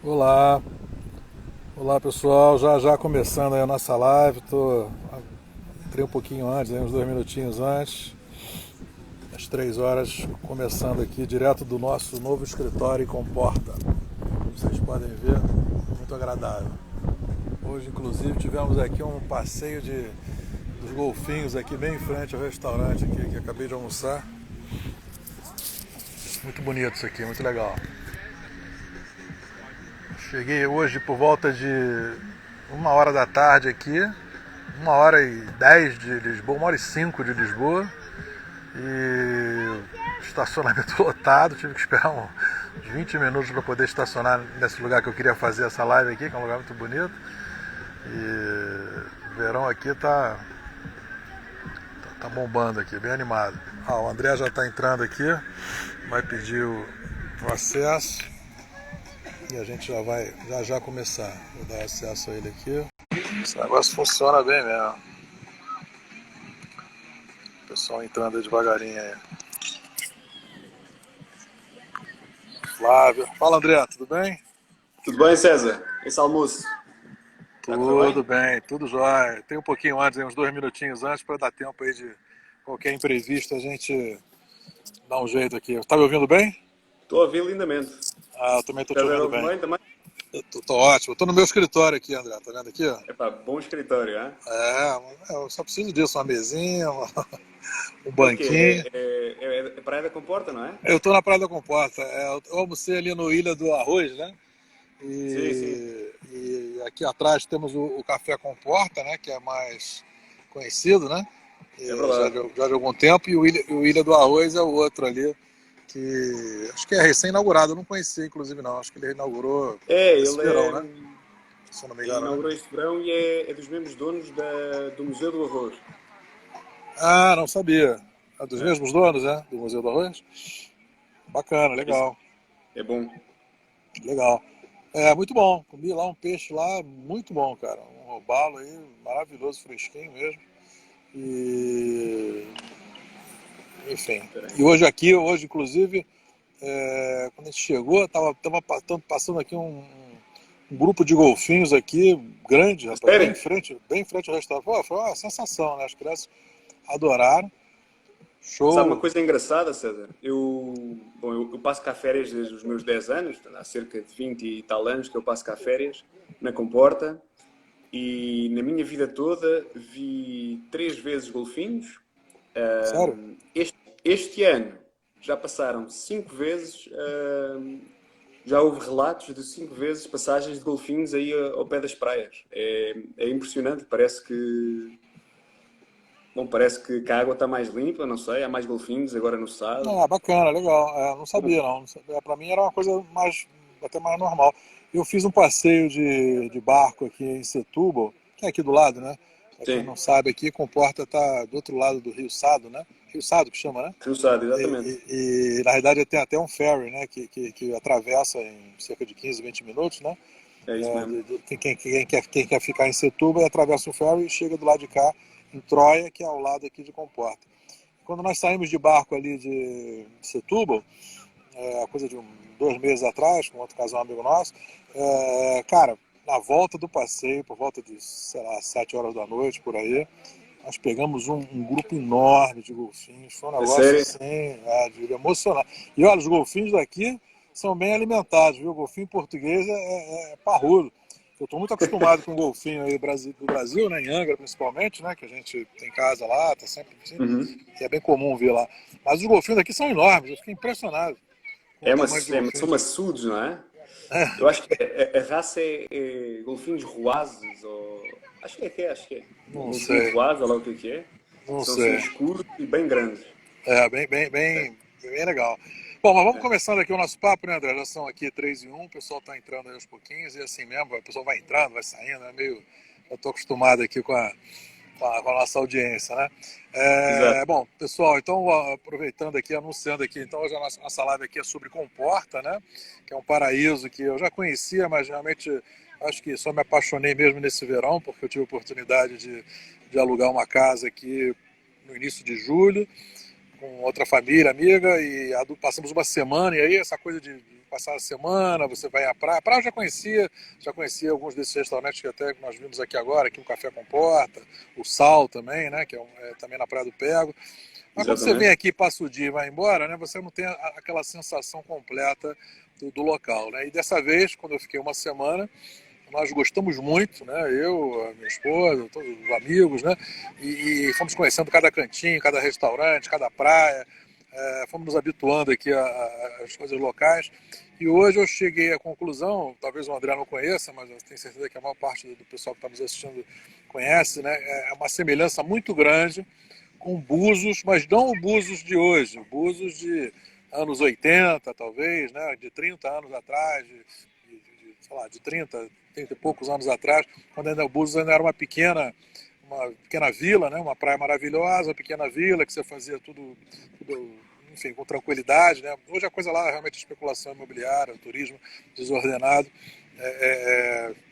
Olá, olá pessoal, já começando aí a nossa live, entrei um pouquinho antes, aí uns 2 minutinhos antes, às 3 horas, começando aqui direto do nosso novo escritório em Comporta, como vocês podem ver, muito agradável. Hoje inclusive tivemos aqui um passeio dos golfinhos aqui bem em frente ao restaurante aqui, que acabei de almoçar, muito bonito isso aqui, muito legal. Cheguei hoje por volta de 1 hora da tarde aqui, 1 hora e 10 de Lisboa, 1 hora e 5 de Lisboa. E estacionamento lotado, tive que esperar uns 20 minutos para poder estacionar nesse lugar que eu queria fazer essa live aqui, que é um lugar muito bonito. E o verão aqui tá bombando aqui, bem animado. O André já está entrando aqui, vai pedir o acesso. E a gente já começar. Vou dar acesso a ele aqui. Esse negócio funciona bem mesmo. O pessoal entrando devagarinho aí. Flávio. Fala, André, tudo bem? Tudo bem, César? Esse almoço já correu Tudo bem? bem, tudo jóia. Tem um pouquinho antes, uns 2 minutinhos antes, para dar tempo aí de qualquer imprevisto a gente dar um jeito aqui. Tá me ouvindo bem? Estou a ouvir lindamente. Eu também estou te César ouvindo ouve bem. bem também? Tô ótimo. Eu tô no meu escritório aqui, André, tá vendo aqui? Ó? Epá, bom escritório, hein? Eu só preciso disso, uma mesinha, um É o quê? banquinho. É Praia da Comporta, não é? Eu tô na Praia da Comporta. Eu almocei ali no Ilha do Arroz, né? Sim, sim. E aqui atrás temos o Café Comporta, né? Que é mais conhecido, né? É Já, verdade. já de algum tempo. E o Ilha do Arroz é o outro ali, que acho que é recém-inaugurado. Eu não conhecia, inclusive, não. Acho que ele inaugurou É, esse verão, né? Se eu não me ele engano, né? inaugurou este verão e é dos mesmos donos do Museu do Arroz. Ah, não sabia. É dos É, mesmos donos, né? Do Museu do Arroz? Bacana, isso legal, é bom. legal. É, muito bom. Comi lá um peixe lá, muito bom, cara. Um robalo aí, maravilhoso, fresquinho mesmo. E, enfim. Espera aí. E hoje inclusive, quando a gente chegou, tava passando aqui um grupo de golfinhos aqui, grande, A rapaz, sério? bem em frente ao restaurante. Pô, foi uma sensação, né? As crianças adoraram. Sabe uma Show. coisa engraçada, César? Eu passo cá férias desde os meus 10 anos, portanto, há cerca de 20 e tal anos que eu passo cá férias, na Comporta. E na minha vida toda vi 3 vezes golfinhos. Sério? Este ano já passaram 5 vezes. Já houve relatos de 5 vezes passagens de golfinhos aí ao pé das praias. É impressionante. Parece que a água está mais limpa, não sei. Há mais golfinhos agora no Sado. Ah, bacana, legal. Não sabia não. Não sabia. Pra mim era uma coisa até mais normal. Eu fiz um passeio de barco aqui em Setúbal, que é aqui do lado, né? Pra quem Sim, não sabe aqui, Comporta tá do outro lado do Rio Sado, né? Rio Sado que chama, né? no Sado, E, exatamente. na realidade tem até um ferry, né? Que atravessa em cerca de 15, 20 minutos, né? É isso mesmo. Quem quer ficar em Setúbal atravessa o ferry e chega do lado de cá, em Troia, que é ao lado aqui de Comporta. Quando nós saímos de barco ali de Setúbal, coisa de 2 meses atrás, com outro casal amigo nosso, cara, na volta do passeio, por volta de, sei lá, 7 horas da noite, por aí, nós pegamos um grupo enorme de golfinhos. Foi um A negócio sério? assim, de emocionar. E olha, os golfinhos daqui são bem alimentados, viu? O golfinho português é parrudo. Eu estou muito acostumado com o golfinho aí do Brasil, né, em Angra principalmente, né, que a gente tem casa lá, tá sempre assim, Uhum. e é bem comum ver lá. Mas os golfinhos daqui são enormes, eu fiquei impressionado com o tamanho de São golfinhos. maçudos, não é? Eu acho que a raça é golfinhos roazes, ou... acho que é. Não Golfinho sei, roaz, olha lá o que é. não São assim sei. escuros e bem grandes. É, Bem legal. Bom, mas vamos é. começando aqui o nosso papo, né, André? Já são aqui 3 e 1, o pessoal está entrando aí aos pouquinhos, e assim mesmo, o pessoal vai entrando, vai saindo, é meio. Eu estou acostumado aqui com a nossa audiência, né? Exato. Bom, pessoal, então aproveitando aqui, anunciando aqui, então hoje a nossa live aqui é sobre Comporta, né? Que é um paraíso que eu já conhecia, mas realmente acho que só me apaixonei mesmo nesse verão, porque eu tive a oportunidade de alugar uma casa aqui no início de julho, com outra família, amiga, e passamos uma semana, e aí essa coisa de passar a semana, você vai à praia. A praia eu já conhecia alguns desses restaurantes que até nós vimos aqui agora, aqui o Café com Porta, o Sal também, né, que é também na Praia do Pego. Mas quando você vem Exatamente. aqui, passa o dia e vai embora, né, você não tem aquela sensação completa do local, né? E dessa vez, quando eu fiquei uma semana, nós gostamos muito, né? Eu, a minha esposa, todos os amigos, né? E fomos conhecendo cada cantinho, cada restaurante, cada praia, fomos nos habituando aqui às coisas locais. E hoje eu cheguei à conclusão, talvez o André não conheça, mas eu tenho certeza que a maior parte do pessoal que está nos assistindo conhece, né? É uma semelhança muito grande com Búzios, mas não o Búzios de hoje, o Búzios de anos 80, talvez, né? De 30 anos atrás, sei lá, de 30 e poucos anos atrás, quando ainda o Búzios ainda era uma pequena vila, né? Uma praia maravilhosa, uma pequena vila que você fazia tudo, enfim, com tranquilidade, né? Hoje a coisa lá é realmente especulação imobiliária, turismo desordenado.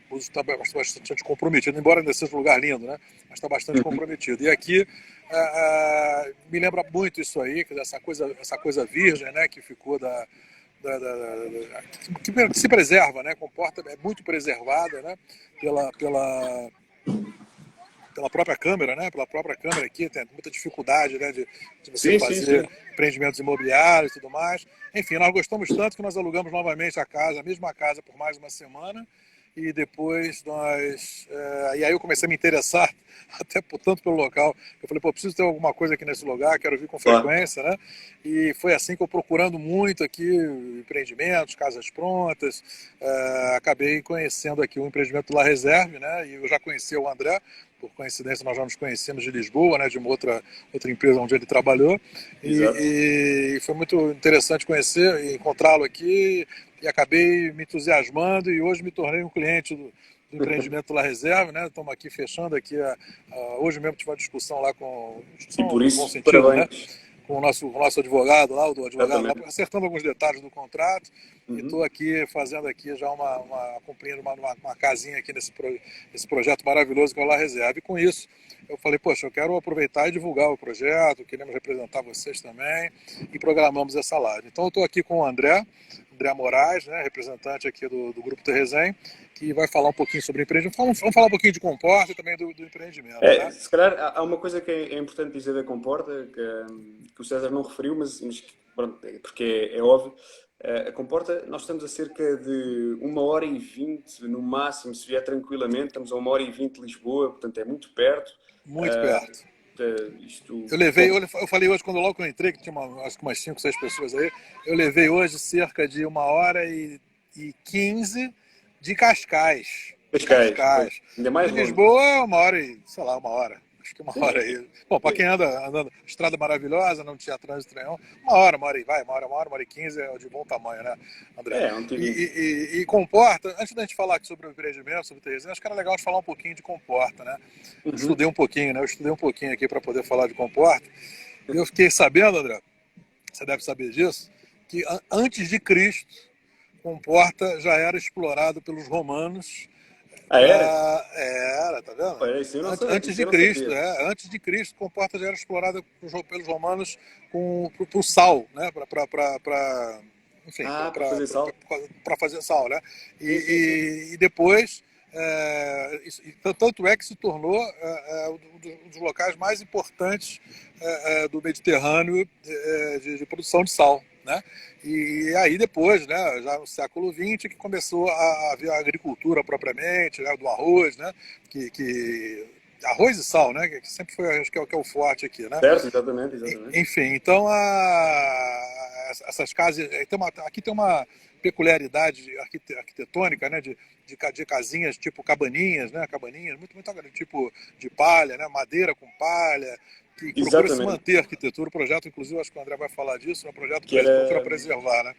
O Búzios está bastante comprometido, embora ainda seja um lugar lindo, né? Mas está bastante Uhum. comprometido. E aqui me lembra muito isso aí, essa coisa virgem, né? Que ficou que se preserva, né? Comporta, é muito preservada, né? Pela, pela, pela própria Câmara, né? Pela própria Câmara aqui, tem muita dificuldade, né? De você Sim, sim, fazer sim. empreendimentos imobiliários e tudo mais. Enfim, nós gostamos tanto que nós alugamos novamente a mesma casa por mais uma semana e depois e aí eu comecei a me interessar tanto pelo local, eu falei, pô, preciso ter alguma coisa aqui nesse lugar, quero vir com Claro. frequência, né? E foi assim que eu procurando muito aqui empreendimentos, casas prontas, acabei conhecendo aqui o empreendimento do La Reserve, né? E eu já conhecia o André, por coincidência nós já nos conhecemos de Lisboa, né? De uma outra empresa onde ele trabalhou, Exato. e foi muito interessante conhecer e encontrá-lo aqui, e acabei me entusiasmando e hoje me tornei um cliente do empreendimento La Reserva, né? Estamos aqui fechando aqui hoje mesmo tive uma discussão lá E discussão por no bom isso, sentido, né? parabéns. Com o nosso advogado lá, o do advogado lá, Exatamente. acertando alguns detalhes do contrato. E estou Uhum. aqui fazendo aqui já cumprindo uma casinha aqui nesse projeto maravilhoso que é o La Reserva. E com isso eu falei, poxa, eu quero aproveitar e divulgar o projeto, queremos representar vocês também, e programamos essa live. Então eu estou aqui com o André Moraes, né, representante aqui do Grupo Terrezen, que vai falar um pouquinho sobre empreendimento. Vamos falar um pouquinho de Comporta e também do empreendimento, né? Se calhar há uma coisa que é importante dizer da Comporta, que o César não referiu, mas pronto, porque é óbvio. A Comporta, nós estamos a cerca de 1h20, no máximo, se vier tranquilamente, estamos a 1h20 de Lisboa, portanto é muito perto. Muito perto. Isto, Eu levei, bom, eu falei hoje, quando logo eu entrei, que tinha acho que umas 5, 6 pessoas aí, eu levei hoje cerca de 1h15 de Cascais. De Cascais, pois, Cascais. ainda De mais longe. Lisboa, uma hora e, sei lá, uma hora. Acho que uma Sim, hora aí. Bom, para quem anda andando, estrada maravilhosa, não tinha trânsito nenhum, uma hora e vai, uma hora e 15 é de bom tamanho, né, André? é um tiro. E Comporta, antes da gente falar aqui sobre o empreendimento, sobre o Terezinha, acho que era legal de falar um pouquinho de Comporta, né? Uhum. Eu estudei um pouquinho aqui para poder falar de Comporta. E eu fiquei sabendo, André, você deve saber disso, que antes de Cristo, Comporta já era explorado pelos romanos Ah, era? era, tá vendo? Olha, isso eu não sabia. Antes Isso de eu não Cristo, sabia. antes de Cristo, Comporta já era explorada pelos romanos pro sal, né? Enfim, Ah, para fazer sal? para fazer sal, né? Sim, sim, sim. E depois, tanto é que se tornou um dos locais mais importantes do Mediterrâneo de produção de sal, né? E aí depois, né, já no século XX, que começou a haver a agricultura propriamente, né, do arroz, né? Arroz e sal, né? Que sempre foi, acho que é o forte aqui, né? Certo, exatamente, exatamente. Enfim, então essas casas. Aqui tem uma peculiaridade arquitetônica, né? De casinhas tipo cabaninhas, né? Cabaninhas, muito tipo de palha, né? Madeira com palha, que procura se Exatamente. manter a arquitetura. O projeto, inclusive, acho que o André vai falar disso, é um projeto Que procura era. preservar, né?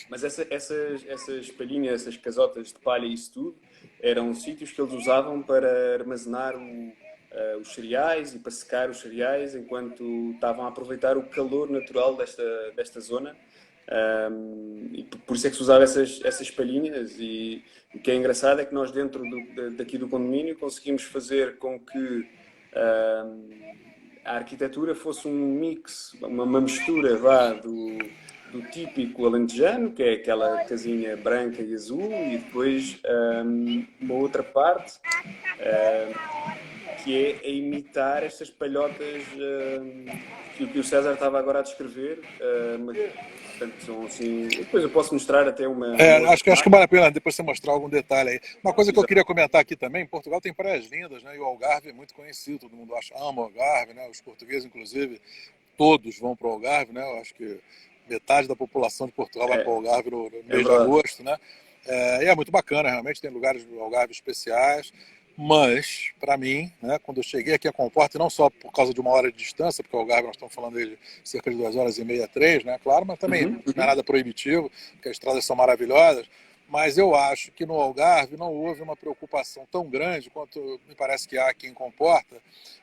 Mas essas palhinhas, essas casotas de palha e isso tudo, eram sítios que eles usavam para armazenar os cereais e para secar os cereais enquanto estavam a aproveitar o calor natural desta zona. E por isso é que se usava essas palhinhas. E o que é engraçado é que nós, dentro daqui do condomínio, conseguimos fazer com que a arquitetura fosse um mix, uma mistura vá, do típico alentejano, que é aquela casinha branca e azul, e depois uma outra parte que é a imitar estas palhotas que o César estava agora a descrever. Portanto, são assim. Depois eu posso mostrar até uma outra Acho que parte. vale a pena depois você mostrar algum detalhe aí. Uma coisa que eu Exato. queria comentar aqui também, Portugal tem praias lindas, né? E o Algarve é muito conhecido, todo mundo ama o Algarve, né? Os portugueses, inclusive, todos vão para o Algarve, né? Eu acho que metade da população de Portugal vai para o É, Algarve no é mês de verdade. agosto, né? E é muito bacana, realmente, tem lugares do Algarve especiais. Mas, para mim, né, quando eu cheguei aqui a Comporta, e não só por causa de uma hora de distância, porque o Algarve nós estamos falando de cerca de 2 horas e meia, 3, né, claro, mas também Uhum, não é uhum. nada proibitivo, porque as estradas são maravilhosas. Mas eu acho que no Algarve não houve uma preocupação tão grande quanto me parece que há aqui em Comporta,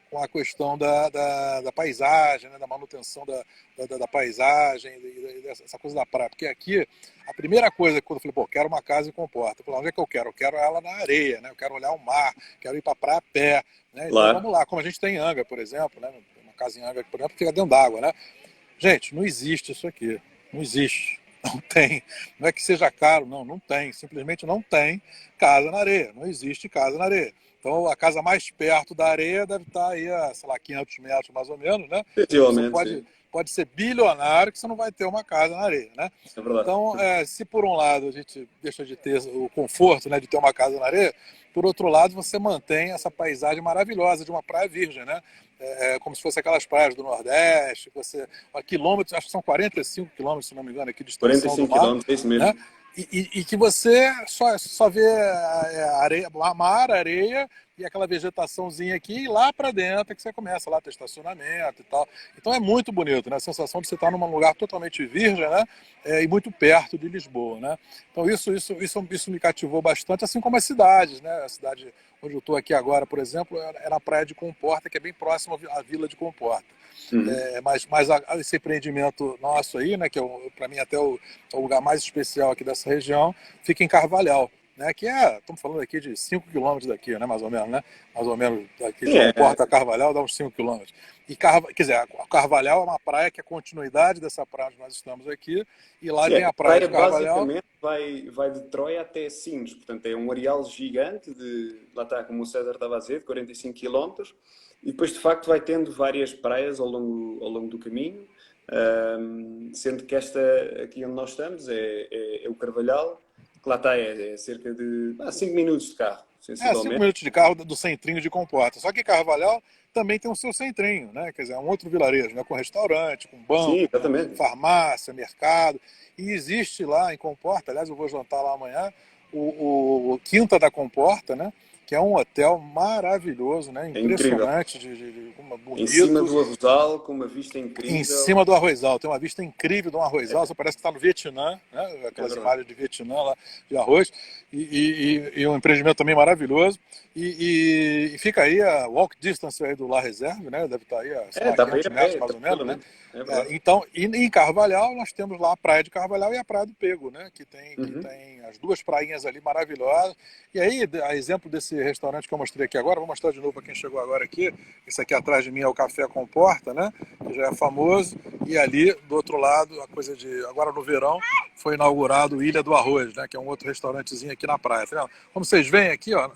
com a questão da paisagem, né, da manutenção da paisagem, e dessa coisa da praia. Porque aqui, a primeira coisa, quando eu falei, pô, quero uma casa em Comporta, eu falei, onde é que eu quero? Eu quero ela na areia, né? Eu quero olhar o mar, quero ir para a praia a pé. Né? Então Claro. vamos lá, como a gente tem em Angra, por exemplo, né? Uma casa em Angra, por exemplo, fica dentro d'água, né? Gente, não existe isso aqui. Não existe. Não tem. Não é que seja caro, não. Não tem. Simplesmente não tem casa na areia. Não existe casa na areia. Então, a casa mais perto da areia deve estar aí a, sei lá, 500 metros mais ou menos, né? Então, você Sensivelmente, pode, sim. pode ser bilionário que você não vai ter uma casa na areia, né? É verdade. Então, se por um lado a gente deixa de ter o conforto, né, de ter uma casa na areia, por outro lado você mantém essa paisagem maravilhosa de uma praia virgem, né? Como se fosse aquelas praias do Nordeste, você, a quilômetros, acho que são 45 quilômetros, se não me engano, aqui de extensão do 45 mar, quilómetros, é isso né? mesmo. E que você só vê areia, mar, areia e aquela vegetaçãozinha aqui, e lá para dentro é que você começa lá a ter estacionamento e tal. Então é muito bonito, né? A sensação de você estar num lugar totalmente virgem, né? E muito perto de Lisboa, né? Então isso me cativou bastante, assim como as cidades, né? A cidade onde eu estou aqui agora, por exemplo, é na praia de Comporta, que é bem próximo à vila de Comporta. Uhum. Mas esse empreendimento nosso aí, né, que é para mim até o lugar mais especial aqui dessa região, fica em Carvalhal, né, que estamos falando aqui de 5 quilômetros daqui, né, mais ou menos, né? Mais ou menos daqui de Sim, Comporta a Carvalhal dá uns 5 quilômetros. Quer dizer, a Carvalhal é uma praia que é a continuidade dessa praia onde nós estamos aqui, e lá sim, tem a a praia de praia Carvalhal. basicamente vai de Troia até Sines, portanto é um areal gigante lá está, como o César estava a dizer, de 45 quilómetros, e depois de facto vai tendo várias praias ao longo do caminho, sendo que esta aqui onde nós estamos é o Carvalhal, que lá está, é cerca de 5 minutos de carro, 5 sensivelmente. minutos de carro do centrinho de Comporta. Só que Carvalhal também tem o seu centrinho, né? Quer dizer, é um outro vilarejo, né? Com restaurante, com Sim, banco, com exatamente. farmácia, mercado. E existe lá em Comporta, aliás, eu vou jantar lá amanhã, o Quinta da Comporta, né? Que é um hotel maravilhoso, né? É incrível. Impressionante, Em cima bonito, do Arrozal, com uma vista em incrível. cima do arrozal. Tem uma vista incrível do É, arrozal. Você parece que está no Vietnã, né? é Aquelas verdade. imagens de Vietnã lá de arroz. E um empreendimento também maravilhoso. E fica aí a walk distance aí do La Reserve, né? Deve estar aí a, sei lá, Dá para ir 500 a metros pé, mais ou menos, né? tranquilamente. É verdade. Então, e em Carvalhal, nós temos lá a Praia de Carvalhal e a Praia do Pego, né? Que Uhum. tem as duas prainhas ali maravilhosas. E aí, a exemplo desse restaurante que eu mostrei aqui agora, vou mostrar de novo para quem chegou agora aqui. Esse aqui atrás de mim é o Café Comporta, né? Que já é famoso. E ali, do outro lado, a coisa de. Agora no verão, foi inaugurado Ilha do Arroz, né? Que é um outro restaurantezinho aqui na praia. Tá vendo? Como vocês veem aqui, ó,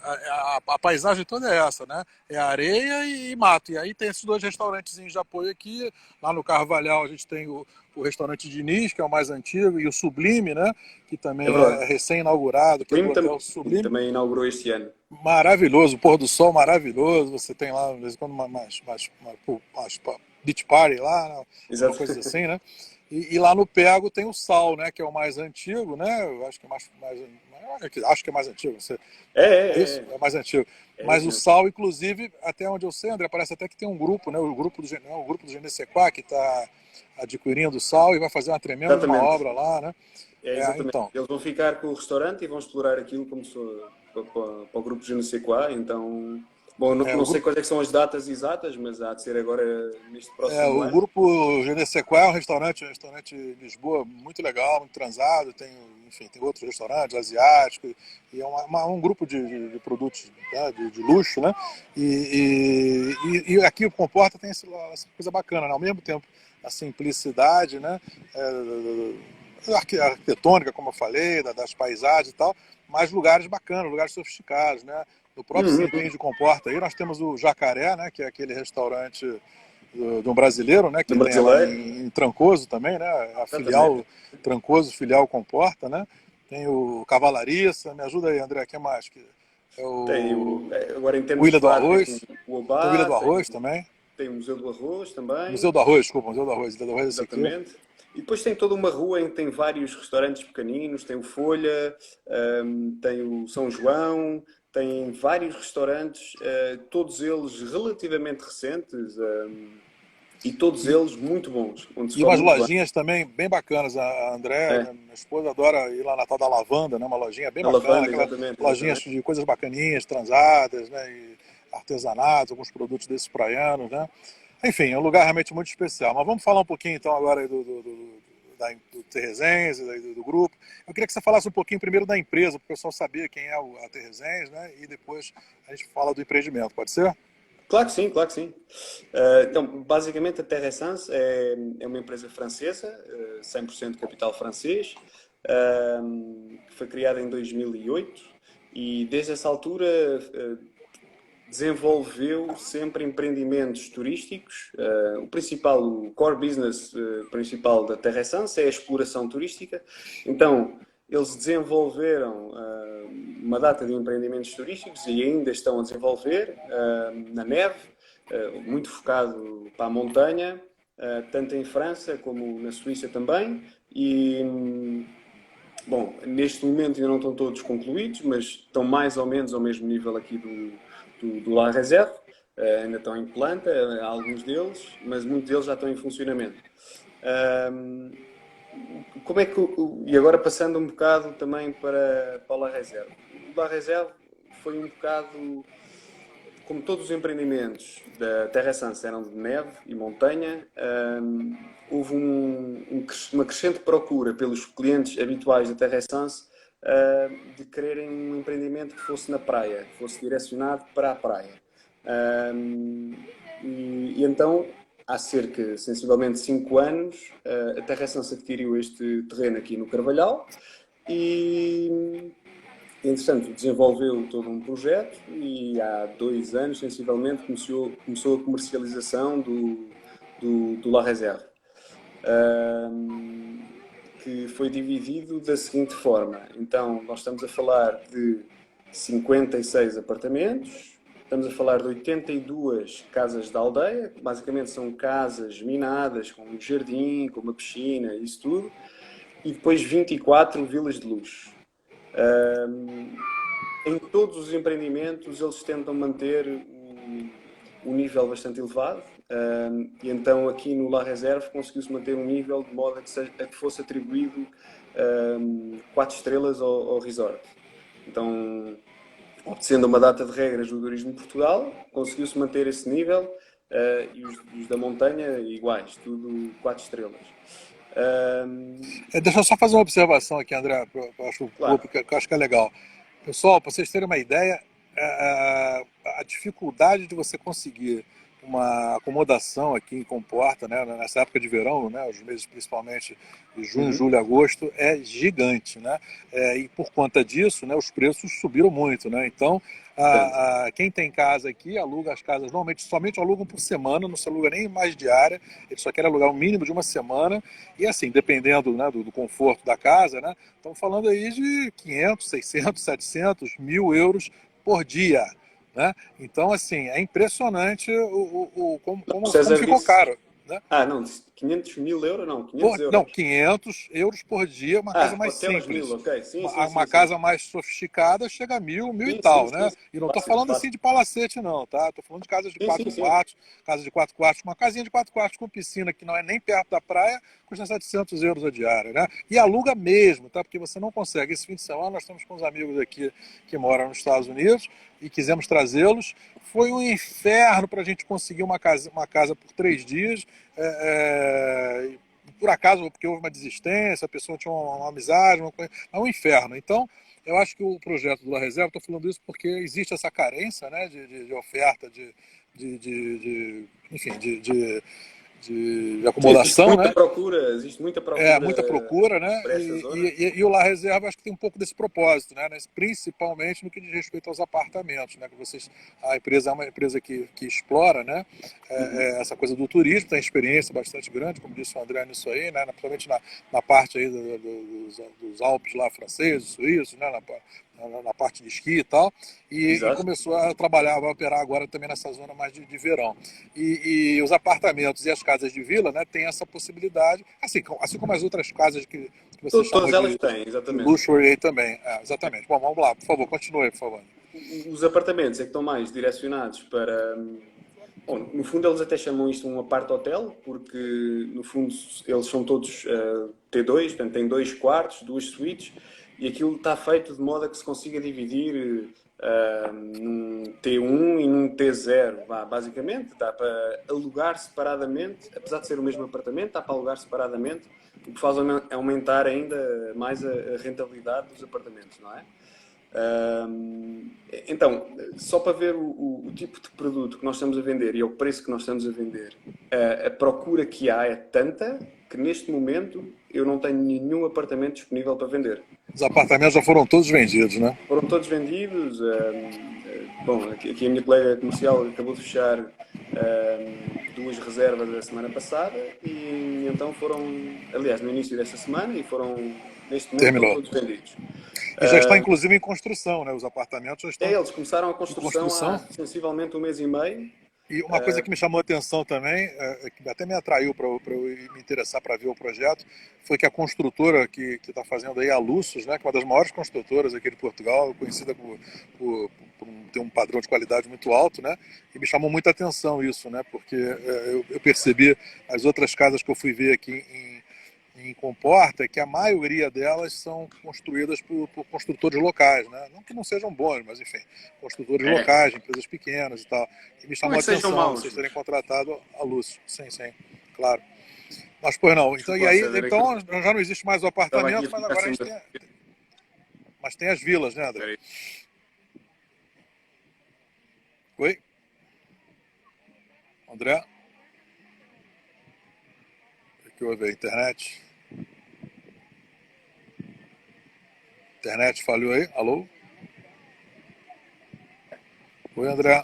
a paisagem toda é essa, né? É areia e mato. E aí tem esses dois restaurantezinhos de apoio aqui. Lá no Carvalhal a gente tem o restaurante Diniz, que é o mais antigo, e o Sublime, né? Que É também verdade. é recém-inaugurado, O que é do Primo Hotel Sublime. também inaugurou este ano. Maravilhoso, o pôr do sol maravilhoso. Você tem lá, de vez em quando, umas beach party lá, né? Alguma Exato. coisa assim, né? E lá no Pego tem o Sal, né? Que é o mais antigo, né? Eu acho que é acho que é mais antigo. É, É é, isso? é. É mais antigo. É Mas esse o mesmo. Sal, inclusive, até onde eu sei, André, parece até que tem um grupo, né? O grupo do Genesequá, que está adquirindo o Sal e vai fazer uma tremenda de uma Exatamente. obra lá, né? É exatamente. Então, Eles vão ficar com o restaurante e vão explorar aquilo como para o grupo de não sei qual. Então, Bom, É, não o sei grupo, quais é que são as datas exatas, mas há de ser agora neste próximo o ano. grupo Genesequá é um restaurante em Lisboa muito legal, muito transado, tem, enfim, tem outros restaurantes asiáticos, e é um grupo de produtos, né, de luxo, né? E aqui o Comporta tem essa coisa bacana, né? Ao mesmo tempo a simplicidade, né? Arquitetônica, como eu falei, das paisagens e tal, mas lugares bacanas, lugares sofisticados, né? No próprio Uhum. centrinho de Comporta aí nós temos o Jacaré, né? Que é aquele restaurante de um brasileiro, né? Do Que tem lá brasileiro, em Trancoso também, né? A filial exatamente. Trancoso, filial Comporta, né? Tem o Cavalariça, me ajuda aí, André, que mais? É Agora em o termos de Ilha do bar, tem Arroz, o tem o Ilha Obá, do Arroz também. tem o Museu do Arroz também, Museu do Arroz, desculpa, Museu do Arroz, Ilha do Arroz, esse aqui. exatamente. E depois tem toda uma rua em que tem vários restaurantes pequeninos, tem o Folha, tem o São João, tem vários restaurantes, todos eles relativamente recentes, e todos E, eles muito bons, onde se e come umas muito bem. lojinhas também bem bacanas. A André, É, minha esposa, adora ir lá na tal da Lavanda, né? Uma lojinha bem na bacana, Lavanda, aquelas exatamente, lojinhas exatamente. de coisas bacaninhas, transadas, né? E artesanatos, alguns produtos desses praianos, né? Enfim, é um lugar realmente muito especial. Mas vamos falar um pouquinho então agora aí do Terresense, do grupo. Eu queria que você falasse um pouquinho primeiro da empresa, para o pessoal saber quem é a Terresense, né? E depois a gente fala do empreendimento, pode ser? Claro que sim, claro que sim. Então, basicamente, a Terra Essence é uma empresa francesa, 100% capital francês, que foi criada em 2008 e desde essa altura desenvolveu sempre empreendimentos turísticos. O core business principal da Terra Essence é a exploração turística. Então, eles desenvolveram uma data de empreendimentos turísticos e ainda estão a desenvolver na neve, muito focado para a montanha, tanto em França como na Suíça também. E, bom, neste momento ainda não estão todos concluídos, mas estão mais ou menos ao mesmo nível aqui do La Réserve. Ainda estão em planta, alguns deles, mas muitos deles já estão em funcionamento. Um, Como é que, e agora passando um bocado também para o La Réserve. O La Réserve foi um bocado, como todos os empreendimentos da Terra Essence eram de neve e montanha, houve uma crescente procura pelos clientes habituais da Terra Essence de quererem um empreendimento que fosse na praia, que fosse direcionado para a praia. E então, há cerca, sensivelmente, de 5 anos, a Terra Essence adquiriu este terreno aqui no Carvalhal e, entretanto, desenvolveu todo um projeto e há 2 anos, sensivelmente, começou a comercialização do La Réserve, que foi dividido da seguinte forma. Então, nós estamos a falar de 56 apartamentos, estamos a falar de 82 casas de aldeia, que basicamente são casas minadas, com um jardim, com uma piscina, isso tudo, e depois 24 vilas de luxo. Em todos os empreendimentos eles tentam manter um nível bastante elevado, e então aqui no La Réserve conseguiu-se manter um nível de modo a que fosse atribuído 4 estrelas ao resort. Então, obedecendo a uma data de regras do turismo de Portugal, conseguiu-se manter esse nível, e os da montanha iguais, tudo 4 estrelas. Deixa eu só fazer uma observação aqui, André, para o Claro. público, que eu acho que é legal. Pessoal, para vocês terem uma ideia, a dificuldade de você conseguir uma acomodação aqui em Comporta, né, nessa época de verão, né, os meses principalmente de junho, Uhum. julho, agosto, é gigante, né? E por conta disso, né, os preços subiram muito, né? Então, Portanto, quem tem casa aqui aluga as casas normalmente somente alugam por semana, não se aluga nem mais diária, eles só querem alugar um mínimo de uma semana e assim, dependendo, né, do conforto da casa, né, estamos falando aí de 500, 600, 700, 1.000 euros por dia. Né? Então, assim, é impressionante como César ficou disse. caro. Né? Não, 500 mil euros? Não, Pô, 500 não, euros. 500 euros por dia, uma casa mais Hotel às 1000, simples. ok. Sim, sim, Uma sim, sim. casa mais sofisticada chega a 1.000 e Sim, sim, tal, sim, né? sim. E não estou Fácil, falando assim fácil. de palacete, não, tá? Estou falando de casas de Sim, sim, quatro sim. quartos, casa de 4 quartos, uma casinha de 4 quartos com piscina que não é nem perto da praia, custa 700 euros a diária, né? E aluga mesmo, tá? Porque você não consegue. Esse fim de semana nós estamos com uns amigos aqui que moram nos Estados Unidos e quisemos trazê-los. Foi um inferno para a gente conseguir uma casa por 3 dias. Por acaso, porque houve uma desistência, a pessoa tinha uma amizade, uma coisa, é um inferno. Então, eu acho que o projeto do La Reserva, estou falando isso porque existe essa carência, né, de oferta, enfim, de Sim, acomodação, né? existe muita É, procura muita procura, né? para essa zona. E o La Reserva acho que tem um pouco desse propósito, né? Principalmente no que diz respeito aos apartamentos, né? Que a empresa é uma empresa que explora, né? Uhum. Essa coisa do turismo, tem experiência bastante grande, como disse o André nisso aí, né? Principalmente na parte aí dos Alpes lá franceses, suíços, né? Na parte de esqui e tal, e Exato. começou a trabalhar, vai operar agora também nessa zona mais de verão. E os apartamentos e as casas de vila, né, tem essa possibilidade, assim como as outras casas que você chamou Todas elas de têm, exatamente. luxury aí também. Exatamente. Bom, vamos lá, por favor, continue, por favor. Os apartamentos é que estão mais direcionados para. Bom, no fundo, eles até chamam isto um apart-hotel, porque no fundo eles são todos T2, portanto, têm 2 quartos, 2 suítes, e aquilo está feito de modo a que se consiga dividir num T1 e num T0. Basicamente, dá para alugar separadamente, apesar de ser o mesmo apartamento, dá para alugar separadamente, o que faz aumentar ainda mais a rentabilidade dos apartamentos, não é? Então, só para ver o tipo de produto que nós estamos a vender e o preço que nós estamos a vender, a procura que há é tanta que neste momento eu não tenho nenhum apartamento disponível para vender. Os apartamentos já foram todos vendidos, né? Foram todos vendidos. Bom, aqui a minha colega comercial acabou de fechar 2 reservas a semana passada e então foram, aliás, no início desta semana e foram, neste momento, estão Terminou. todos vendidos. E já está inclusive em construção, né? Os apartamentos já estão Eles começaram a em construção há construção. sensivelmente um mês e meio. E uma coisa que me chamou a atenção também, que até me atraiu para eu me interessar para ver o projeto, foi que a construtora que está fazendo aí, a Luços, né, que é uma das maiores construtoras aqui de Portugal, conhecida por ter um padrão de qualidade muito alto, né, e me chamou muita atenção isso, né, porque eu percebi as outras casas que eu fui ver aqui em Comporta que a maioria delas são construídas por construtores locais, né? Não que não sejam bons, mas enfim, construtores É. locais, empresas pequenas e tal. E me Não é chamou a que sejam atenção maus, vocês terem mas contratado a Lúcio. Sim, sim, claro. Mas, pois não. Então, desculpa e lá, aí, César, é que eu então já não existe mais o estava aqui a apartamento, mas ficar agora a sem gente bateria. mas tem as vilas, né, André? Espera aí. Oi? André? O que houve aí? Internet? Internet falhou aí? Alô? Oi, André?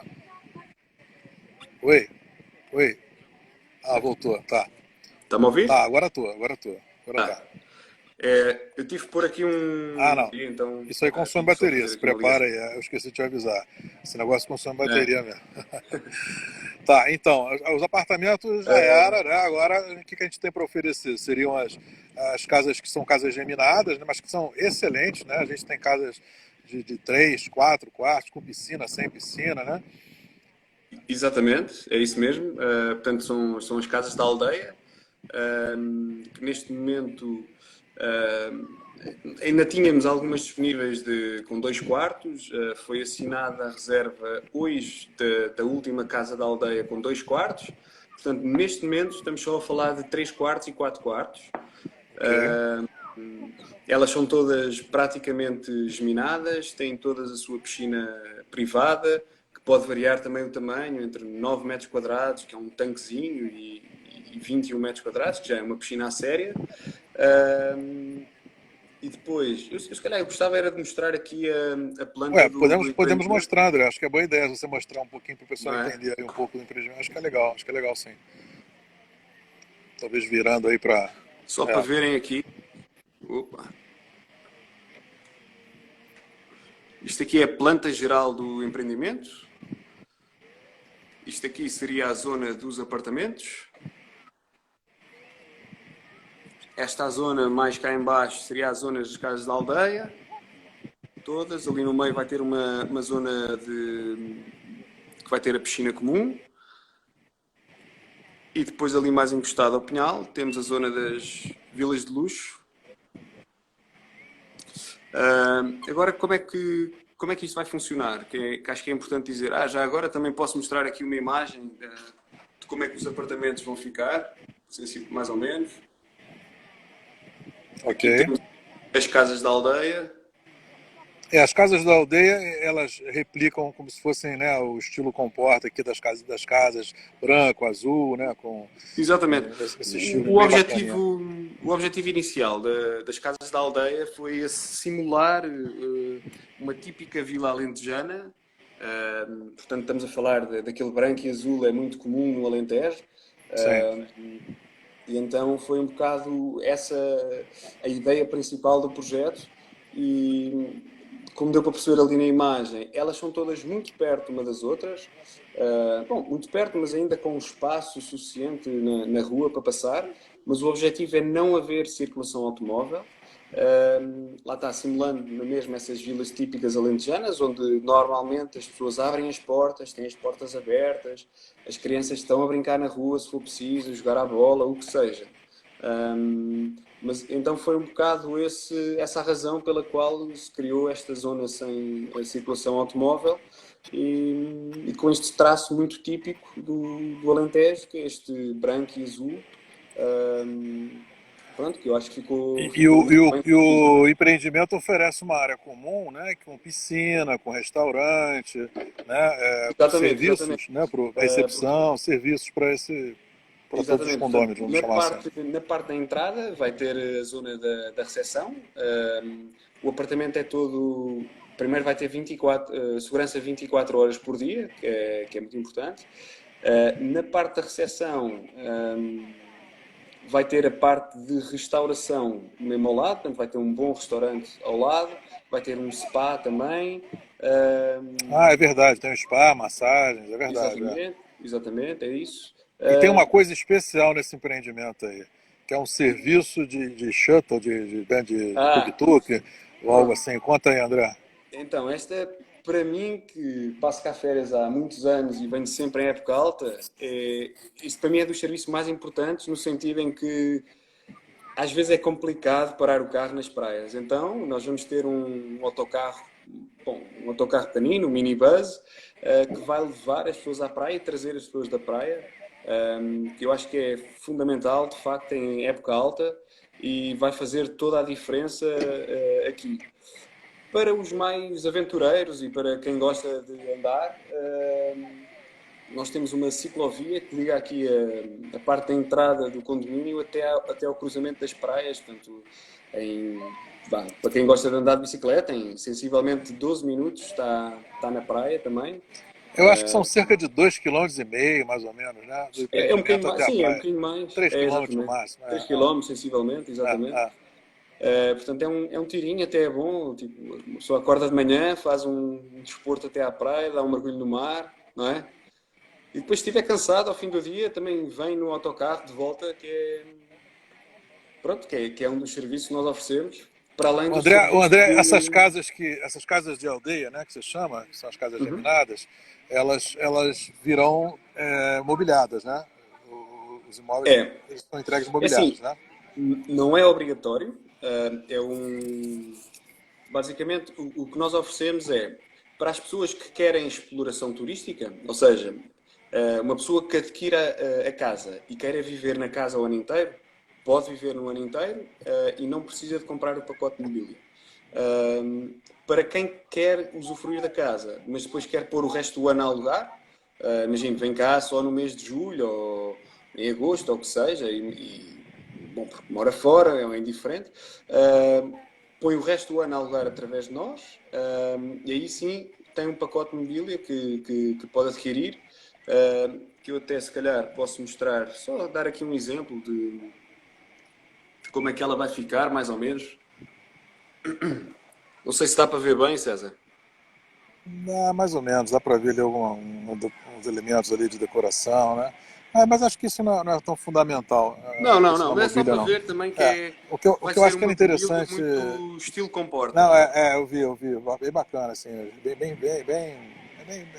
Oi? Oi? Ah, voltou, tá. Está-me a Tá, ouvir? agora tô, agora tô. Agora tá. Ah, eu tive que pôr aqui Ah, um. não. Então Isso aí consome tive só a bateria. fazer Se aqui uma ligação. prepara aí. Eu esqueci de te avisar. Esse negócio consome É. bateria mesmo. Tá, então, os apartamentos já Ah, era, né? Agora, o que a gente tem para oferecer? Seriam as casas que são casas geminadas, né? Mas que são excelentes, né? A gente tem casas de 3, 4 quartos, com piscina, sem piscina, né? exatamente, é isso mesmo. Portanto, são as casas da aldeia, que neste momento ainda tínhamos algumas disponíveis com 2 quartos. Foi assinada a reserva hoje da última casa da aldeia com 2 quartos. Portanto, neste momento estamos só a falar de 3 quartos e 4 quartos. Ok. Elas são todas praticamente geminadas, têm todas a sua piscina privada, que pode variar também o tamanho, entre 9 metros quadrados, que é um tanquezinho, e 21 metros quadrados, que já é uma piscina a séria. E depois, eu se calhar eu gostava era de mostrar aqui a planta Ué, do podemos empreendimento, mostrar, André. Acho que é boa ideia você mostrar um pouquinho para o pessoal não é? entender aí um pouco do empreendimento. Acho que é legal sim. Talvez virando aí para. Só para É. verem aqui. Opa. Isto aqui é a planta geral do empreendimento. Isto aqui seria a zona dos apartamentos. esta zona mais cá em baixo seria a zona das casas da aldeia, todas. Ali no meio vai ter uma zona que vai ter a piscina comum. E depois ali mais encostado ao Pinhal temos a zona das vilas de luxo. Agora como é que isto vai funcionar? Que acho que é importante dizer. Já agora também posso mostrar aqui uma imagem de como é que os apartamentos vão ficar, assim, mais ou menos. Aqui Ok. temos as casas da aldeia. As casas da aldeia, elas replicam como se fossem, né, o estilo comporta aqui das casas branco, azul, né, com Exatamente. esse estilo O bem bacaninha. objetivo, o objetivo inicial das casas da aldeia foi esse simular uma típica vila alentejana. Portanto, estamos a falar daquele branco e azul, é muito comum no Alentejo. Sim. E então foi um bocado essa a ideia principal do projeto. E como deu para perceber ali na imagem, elas são todas muito perto uma das outras. Bom, muito perto, mas ainda com espaço suficiente na rua para passar. Mas o objetivo é não haver circulação automóvel. Lá está, simulando na mesma essas vilas típicas alentejanas, onde normalmente as pessoas abrem as portas, têm as portas abertas, as crianças estão a brincar na rua se for preciso, jogar à bola, o que seja. Mas então foi um bocado essa a razão pela qual se criou esta zona sem a circulação automóvel e com este traço muito típico do Alentejo, que é este branco e azul. Pronto, que eu acho que ficou muito bem. E o empreendimento oferece uma área comum, né, com piscina, com restaurante, né, com Exatamente, exatamente. serviços, né, para recepção, serviços para todos os Exatamente. Portanto, condôminos, vamos chamar assim. na parte da entrada vai ter a zona da recepção. O apartamento é todo. Primeiro vai ter 24, segurança 24 horas por dia, que é muito importante. Na parte da recepção vai ter a parte de restauração mesmo ao lado, portanto vai ter um bom restaurante ao lado, vai ter um spa também. É verdade, tem um spa, massagens, é verdade. É. Exatamente, exatamente, é isso. E tem uma coisa especial nesse empreendimento aí, que é um serviço de shuttle, de Ah, tuk-tuk, ou algo pronto. assim. Conta aí, André. Então, esta, para mim, que passo cá férias há muitos anos e venho sempre em época alta, isto para mim é dos serviços mais importantes, no sentido em que às vezes é complicado parar o carro nas praias. Então, nós vamos ter um autocarro, bom, um autocarro pequenino, um minibus, que vai levar as pessoas à praia e trazer as pessoas da praia, que eu acho que é fundamental, de facto, em época alta e vai fazer toda a diferença aqui. Para os mais aventureiros e para quem gosta de andar, nós temos uma ciclovia que liga aqui a parte da entrada do condomínio até ao cruzamento das praias. Portanto, para quem gosta de andar de bicicleta, em sensivelmente 12 minutos está na praia também. Eu acho que são cerca de 2,5 km, mais ou menos, né? Do É um bocadinho empreendimento mais, até a sim, é um praia. bocadinho mais. 3 km no Exatamente. máximo. 3 km, sensivelmente, É, exatamente. é. Portanto, é um tirinho, até é bom. Tipo, a pessoa acorda de manhã, faz um desporto até à praia, dá um mergulho no mar, não é? E depois, se estiver cansado ao fim do dia, também vem no autocarro de volta, pronto, que é um dos serviços que nós oferecemos, para além do O serviço André, de. essas casas de aldeia, né, que se chama, que são as casas Uhum. geminadas, elas virão mobiliadas, né? Os imóveis É, eles são entregues é assim, mobiliados, né? não é obrigatório, basicamente, o que nós oferecemos é para as pessoas que querem exploração turística, ou seja, uma pessoa que adquira a casa e queira viver na casa o ano inteiro, pode viver no ano inteiro e não precisa de comprar o pacote de mobília. Para quem quer usufruir da casa, mas depois quer pôr o resto do ano a alugar, imagino, vem cá só no mês de julho ou em agosto, ou o que seja, bom, porque mora fora, é indiferente, põe o resto do ano a alugar através de nós, e aí sim tem um pacote de mobília que pode adquirir, que eu até se calhar posso mostrar, só dar aqui um exemplo de como é que ela vai ficar, mais ou menos. Não sei se dá para ver bem, César. Mais ou menos, dá para ver ali uns elementos ali de decoração, né? Mas acho que isso não é tão fundamental, Não, a não, questão não, da mas é só mobília, para não. ver também que É, o vai que eu ser acho que era uma mobília interessante. muito estilo comporta. Não, eu vi, bem bacana, assim, é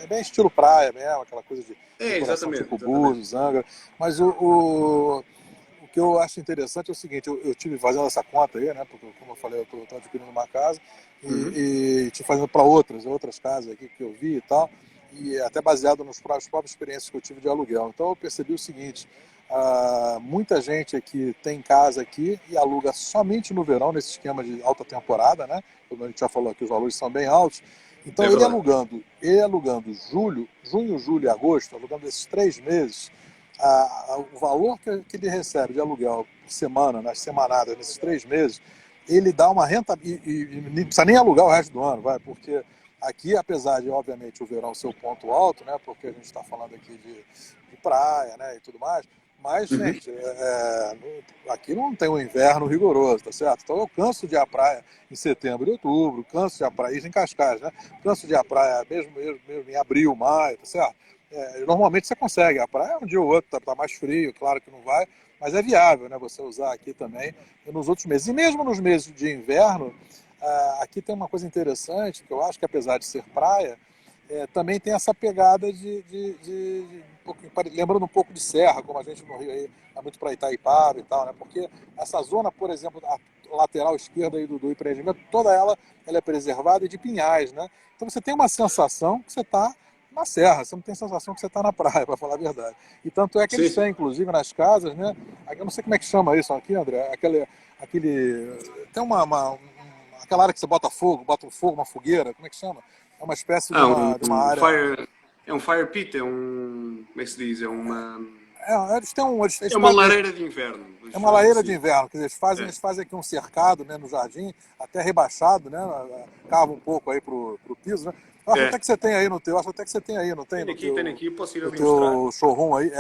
bem estilo praia mesmo, aquela coisa de É, decoração exatamente, tipo exatamente. Búzios, Angra, mas o que eu acho interessante é o seguinte, eu tive fazendo essa conta aí, né, porque como eu falei, eu estou adquirindo uma casa Uhum. e tive fazendo para outras casas aqui que eu vi e tal, e até baseado nas próprias experiências que eu tive de aluguel. Então eu percebi o seguinte, muita gente aqui tem casa aqui e aluga somente no verão, nesse esquema de alta temporada, né? Como a gente já falou aqui, os valores são bem altos. É Então verdade. ele alugando junho, julho e agosto, alugando esses 3 meses, o valor que ele recebe de aluguel por semana, nas semanadas, nesses 3 meses, ele dá uma renta e não precisa nem alugar o resto do ano, vai, porque aqui, apesar de, obviamente, o verão ser o ponto alto, né, porque a gente está falando aqui de praia, né, e tudo mais, mas, Uhum. gente, aqui não tem um inverno rigoroso, tá certo? Então eu canso de ir à praia em setembro e outubro, canso de ir à praia, isso em Cascais, né? Canso de ir à praia mesmo em abril, maio, tá certo? Normalmente você consegue, a praia um dia ou outro tá mais frio, claro que não vai, mas é viável, né, você usar aqui também e nos outros meses. E mesmo nos meses de inverno, aqui tem uma coisa interessante, que eu acho que apesar de ser praia, também tem essa pegada lembrando um pouco de serra, como a gente no Rio aí, é muito para Itaipava e tal, né? Porque essa zona, por exemplo, a lateral esquerda aí do empreendimento, toda ela é preservada e de pinhais, né? Então você tem uma sensação que você está na serra, você não tem sensação que você está na praia, para falar a verdade. E tanto é que Sim, eles sim. têm, inclusive, nas casas, né? Eu não sei como é que chama isso aqui, André, aquele tem aquela área que você bota um fogo, uma fogueira, como é que chama? É uma espécie de Ah, uma um área. fire, é um fire pit, é um, como é que se diz? Eles têm um. É uma lareira de inverno, É vamos uma chamar lareira de assim. inverno, quer dizer, É, eles fazem aqui um cercado, né, no jardim, até rebaixado, né, cava um pouco aí pro piso, né. Eu acho até é. que você tem aí no teu, acho até que você tem aí, não tem Tenho aqui, eu posso ir no ali mostrar. teu showroom aí,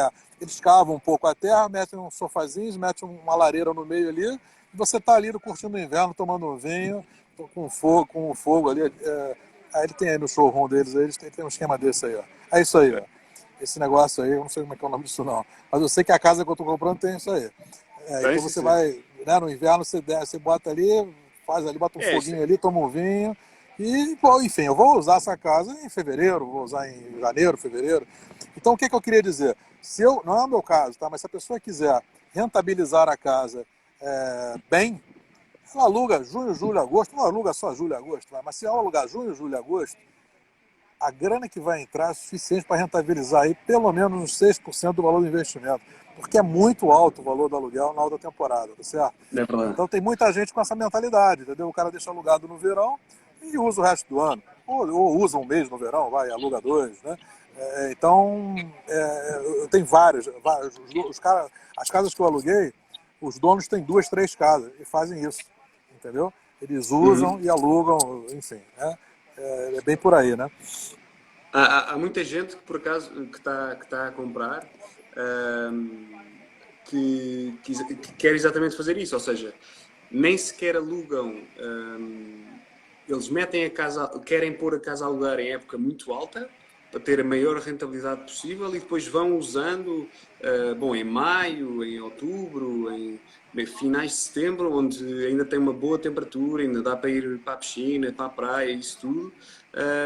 eles cavam um pouco a terra, metem uns sofazinhos, metem uma lareira no meio ali, e você tá ali curtindo o inverno, tomando um vinho, com um fogo ali, aí ele tem aí no showroom deles, aí, eles têm um esquema desse aí, ó. É isso aí, ó. Esse negócio aí, eu não sei como é que é o nome disso não, mas eu sei que a casa que eu tô comprando tem isso aí. Tem, Então sim, você sim. vai, né, no inverno você bota ali, faz ali, bota um É, isso, foguinho ali, toma um vinho. E, bom, enfim, eu vou usar essa casa em fevereiro, vou usar em janeiro, fevereiro. Então o que eu queria dizer? Não é o meu caso, tá? Mas se a pessoa quiser rentabilizar a casa bem, ela aluga junho, julho, agosto, não aluga só julho e agosto, mas se ela alugar junho, julho e agosto, a grana que vai entrar é suficiente para rentabilizar aí pelo menos uns 6% do valor do investimento, porque é muito alto o valor do aluguel na alta temporada, tá certo? é verdade. Então tem muita gente com essa mentalidade, entendeu? O cara deixa alugado no verão e usa o resto do ano. Ou usa um mês no verão, vai, aluga 2, né? Então, eu tenho vários as casas que eu aluguei, os donos têm 2, 3 casas e fazem isso, entendeu? Eles Uhum. usam e alugam, enfim, né? É bem por aí, né? Há muita gente que por acaso que tá a comprar que quer exatamente fazer isso, ou seja, nem sequer alugam, eles metem a casa, querem pôr a casa a alugar em época muito alta para ter a maior rentabilidade possível e depois vão usando, bom, em maio, em outubro, em finais de setembro, onde ainda tem uma boa temperatura, ainda dá para ir para a piscina, para a praia, isso tudo.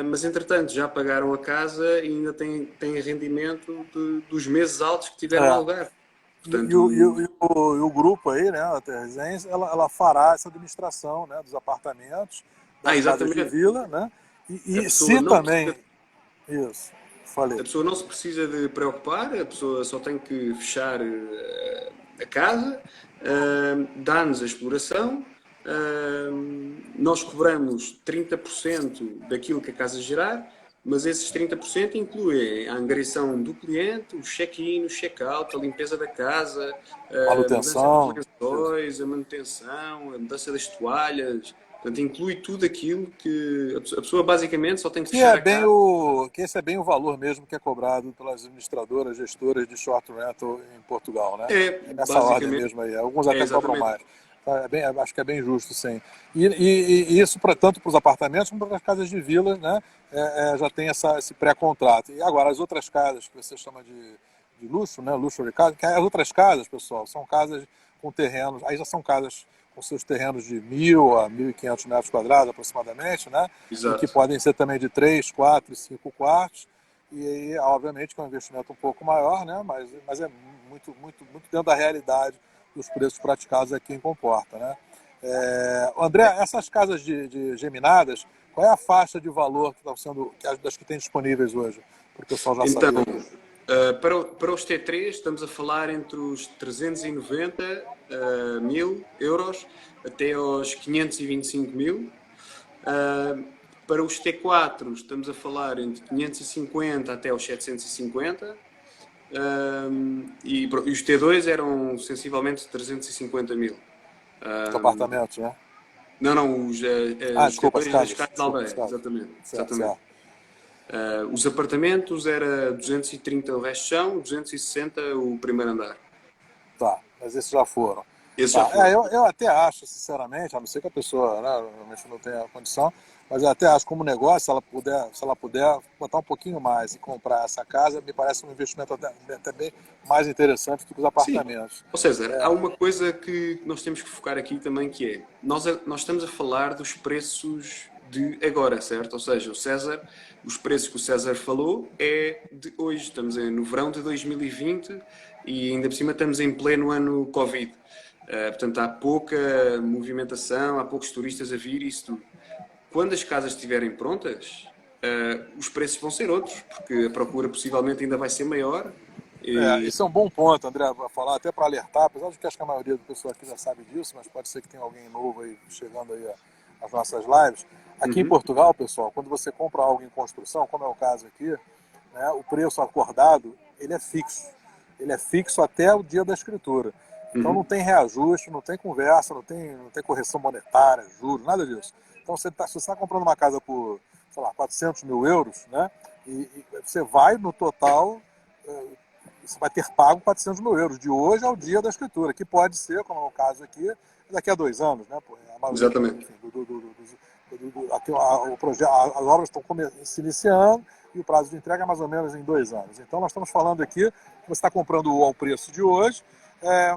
Mas entretanto já pagaram a casa e ainda têm rendimento dos meses altos que tiveram a É. alugar. E Portanto, o grupo aí, né, a Terzense, ela fará essa administração, né, dos apartamentos, das casas de exatamente. vila, né, A e pessoa se não precisa também, isso, falei, A pessoa não se precisa de preocupar, a pessoa só tem que fechar a casa, dá-nos a exploração, nós cobramos 30% daquilo que a casa gerar, mas esses 30% incluem a angariação do cliente, o check-in, o check-out, a limpeza da casa, a mudança dos manutenção, isso. lençóis, a manutenção, a mudança das toalhas. Portanto, inclui tudo aquilo que a pessoa basicamente só tem que fechar a casa. Que esse é bem o valor mesmo que é cobrado pelas administradoras, gestoras de short rental em Portugal, né? É, É nessa ordem basicamente, mesmo aí. Alguns é até cobram exatamente. mais. Acho que é bem justo, sim. E isso tanto para os apartamentos como para as casas de vila, né? Já tem esse pré-contrato. E agora, as outras casas que você chama de luxo, né? Luxury casas, que as outras casas, pessoal, são casas com terrenos, aí já são casas com seus terrenos de 1.000 a 1.500 metros quadrados aproximadamente, né? E que Exato. podem ser também de 3, 4 e 5 quartos. E aí, obviamente, que é um investimento um pouco maior, né? Mas é muito dentro da realidade dos preços praticados aqui em Comporta, né? André, essas casas de geminadas, qual é a faixa de valor que estão sendo, das que tem disponíveis hoje? Para o pessoal já Então, saber. para os T3 estamos a falar entre os 390 mil euros até aos 525 mil. Para os T4 estamos a falar entre 550 até aos 750. E os T2 eram sensivelmente 350 mil. Os apartamentos, né? Não, Ah, os desculpa, as T2 as casas. casas de Desculpa, as aldeia, casas. exatamente. Certo, Exatamente. certo. Os apartamentos era 230 o resto de chão, 260 o primeiro andar. Tá, mas esses já foram. Esses já Tá, foram. eu até acho, sinceramente, a não ser que a pessoa, né, realmente não tenha condição, mas eu até acho como negócio, se ela puder botar um pouquinho mais e comprar essa casa, me parece um investimento até bem mais interessante do que os Sim. apartamentos. Ó César, há uma coisa que nós temos que focar aqui também que é, nós estamos a falar dos preços de agora, certo? Ou seja, os preços que o César falou é de hoje, estamos no verão de 2020 e ainda por cima estamos em pleno ano Covid. Portanto, há pouca movimentação, há poucos turistas a vir e isso tudo. Quando as casas estiverem prontas, os preços vão ser outros, porque a procura possivelmente ainda vai ser maior. E, Isso é um bom ponto, André, para falar, até para alertar, apesar de que acho que a maioria do pessoal aqui já sabe disso, mas pode ser que tenha alguém novo aí chegando aí às nossas lives. Aqui em uhum, Portugal, pessoal, quando você compra algo em construção, como é o caso aqui, né, o preço acordado, ele é fixo. Ele é fixo até o dia da escritura. Então não uhum, tem reajuste, não tem conversa, não tem correção monetária, juros, nada disso. Então se você está comprando uma casa por, sei lá, 400 mil euros, né, e você vai no total, eh, você vai ter pago 400 mil euros de hoje ao dia da escritura, que pode ser, como é o caso aqui, daqui a 2 anos, né? A maioria exatamente. aqui, o projeto, as obras estão se iniciando e o prazo de entrega é mais ou menos em 2 anos. Então nós estamos falando aqui que você está comprando ao preço de hoje,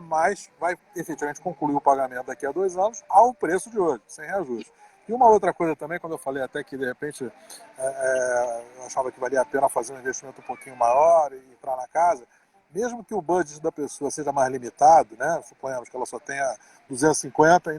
mas vai efetivamente concluir o pagamento daqui a 2 anos ao preço de hoje, sem reajuste. E uma outra coisa também, quando eu falei até que de repente eu achava que valia a pena fazer um investimento um pouquinho maior e entrar na casa, mesmo que o budget da pessoa seja mais limitado, né? Suponhamos que ela só tenha 250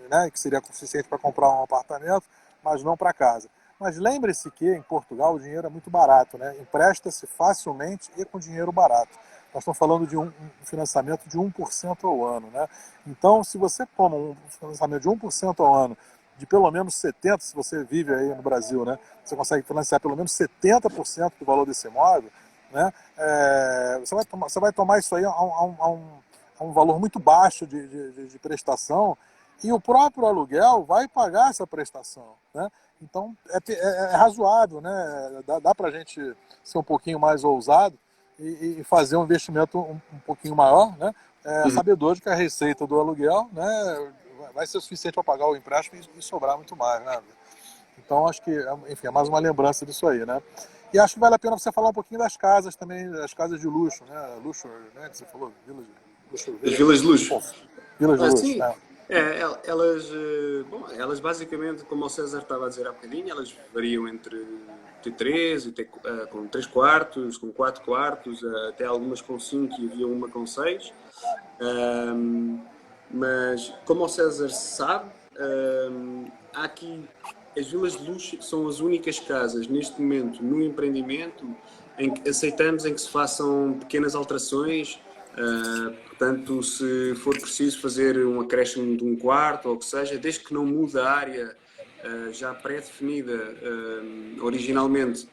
né? Que seria suficiente para comprar um apartamento, mas não para casa. Mas lembre-se que em Portugal o dinheiro é muito barato, né? Empresta-se facilmente e com dinheiro barato. Nós estamos falando de um financiamento de 1% ao ano, né? Então, se você toma um financiamento de 1% ao ano, de pelo menos 70%, se você vive aí no Brasil, né? Você consegue financiar pelo menos 70% do valor desse imóvel, né? Você vai tomar isso aí a um valor muito baixo de prestação e o próprio aluguel vai pagar essa prestação, né? Então é razoável, né? Dá para a gente ser um pouquinho mais ousado e fazer um investimento um pouquinho maior, né? Uhum. Sabedor de que a receita do aluguel, né, vai ser suficiente para pagar o empréstimo e sobrar muito mais, né? Então acho que, enfim, é mais uma lembrança disso aí, né? E acho que vale a pena você falar um pouquinho das casas também, das casas de luxo, né? Luxo, né? Que você falou, luxo, As vilas de luxo. bom, vilas de luxo, Sim, né? elas basicamente, como o César estava a dizer há bocadinho, elas variam entre T3 e com 3 quartos, com 4 quartos, até algumas com 5 e havia uma com 6. Mas, como o César sabe, há aqui as vilas de luxo são as únicas casas neste momento no empreendimento em que aceitamos em que se façam pequenas alterações. Portanto, se for preciso fazer um acréscimo de um quarto ou o que seja, desde que não mude a área já pré-definida originalmente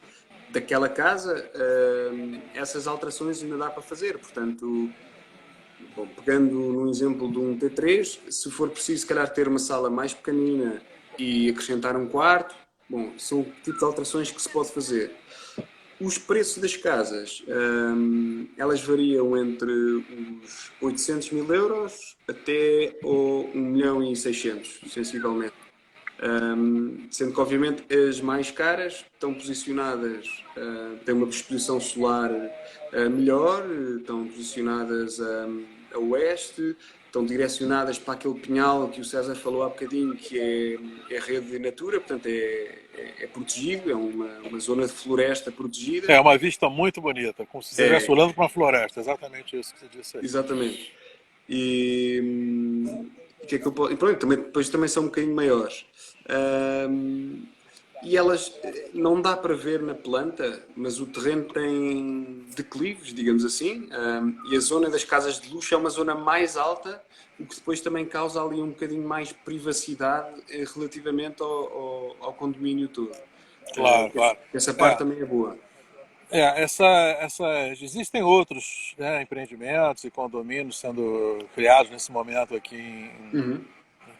daquela casa, essas alterações ainda dá para fazer. Portanto, bom, pegando no exemplo de um T3, se for preciso, se calhar, ter uma sala mais pequenina e acrescentar um quarto, bom, são o tipo de alterações que se pode fazer. Os preços das casas, elas variam entre os 800 mil euros até o 1 milhão e 600, sensivelmente. Sendo que, obviamente, as mais caras estão posicionadas, têm uma exposição solar melhor, estão posicionadas a oeste, estão direcionadas para aquele pinhal que o César falou há bocadinho, que é rede de Natura, portanto é protegido, é uma zona de floresta protegida. É uma vista muito bonita, como se você estivesse olhando para uma floresta, exatamente isso que você disse aí. Exatamente. Que é que e pronto, depois também são um bocadinho maiores. E elas não dá para ver na planta, mas o terreno tem declives, digamos assim, e a zona das casas de luxo é uma zona mais alta, o que depois também causa ali um bocadinho mais privacidade relativamente ao condomínio todo. Claro, claro. Essa parte também é boa. Existem outros, né, empreendimentos e condomínios sendo criados nesse momento aqui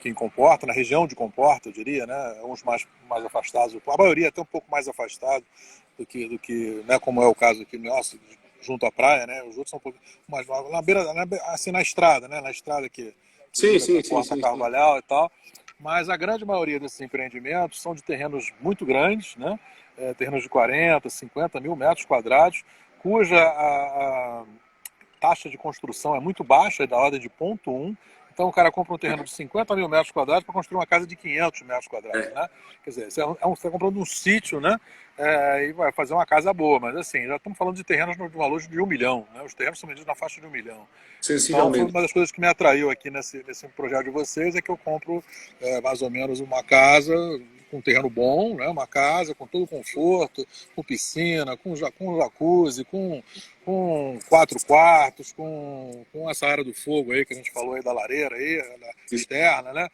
em Comporta, na região de Comporta, eu diria, né, uns mais afastados, a maioria até um pouco mais afastado do que né, como é o caso aqui nosso, junto à praia, né, os outros são um pouco mais na beira, assim, na estrada, né, na estrada que Sim. Comporta Carvalhal e tal, mas a grande maioria desses empreendimentos são de terrenos muito grandes, né, terrenos de 40, 50 mil metros quadrados, cuja a taxa de construção é muito baixa, é da ordem de 0,1. Então o cara compra um terreno de 50 mil metros quadrados para construir uma casa de 500 metros quadrados, né? Quer dizer, você está comprando um sítio, né? E vai fazer uma casa boa, mas assim, já estamos falando de terrenos no valor de 1 milhão, né? Os terrenos são medidos na faixa de 1 milhão. Então foi uma das coisas que me atraiu aqui nesse projeto de vocês, é que eu compro mais ou menos uma casa com um terreno bom, né? Uma casa com todo o conforto, com piscina, com jacuzzi, com 4 quartos, com essa área do fogo aí que a gente falou aí da lareira aí, externa, né?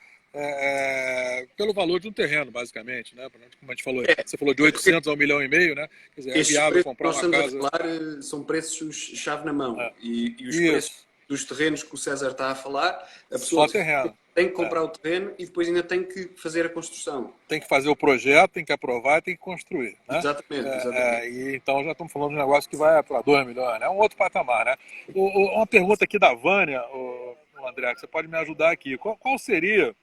Pelo valor de um terreno, basicamente, né? Como a gente falou, você falou de 800 a 1,5 milhão, né? Quer dizer, é viável comprar uma casa. Nós estamos a falar são preços chave na mão. E os preços dos terrenos que o César está a falar, a pessoa tem que comprar o terreno e depois ainda tem que fazer a construção. Tem que fazer o projeto, tem que aprovar e tem que construir, né? Exatamente. E então já estamos falando de um negócio que vai para 2 milhões, né? É um outro patamar, né? Uma pergunta aqui da Vânia, o André, que você pode me ajudar aqui. Qual seria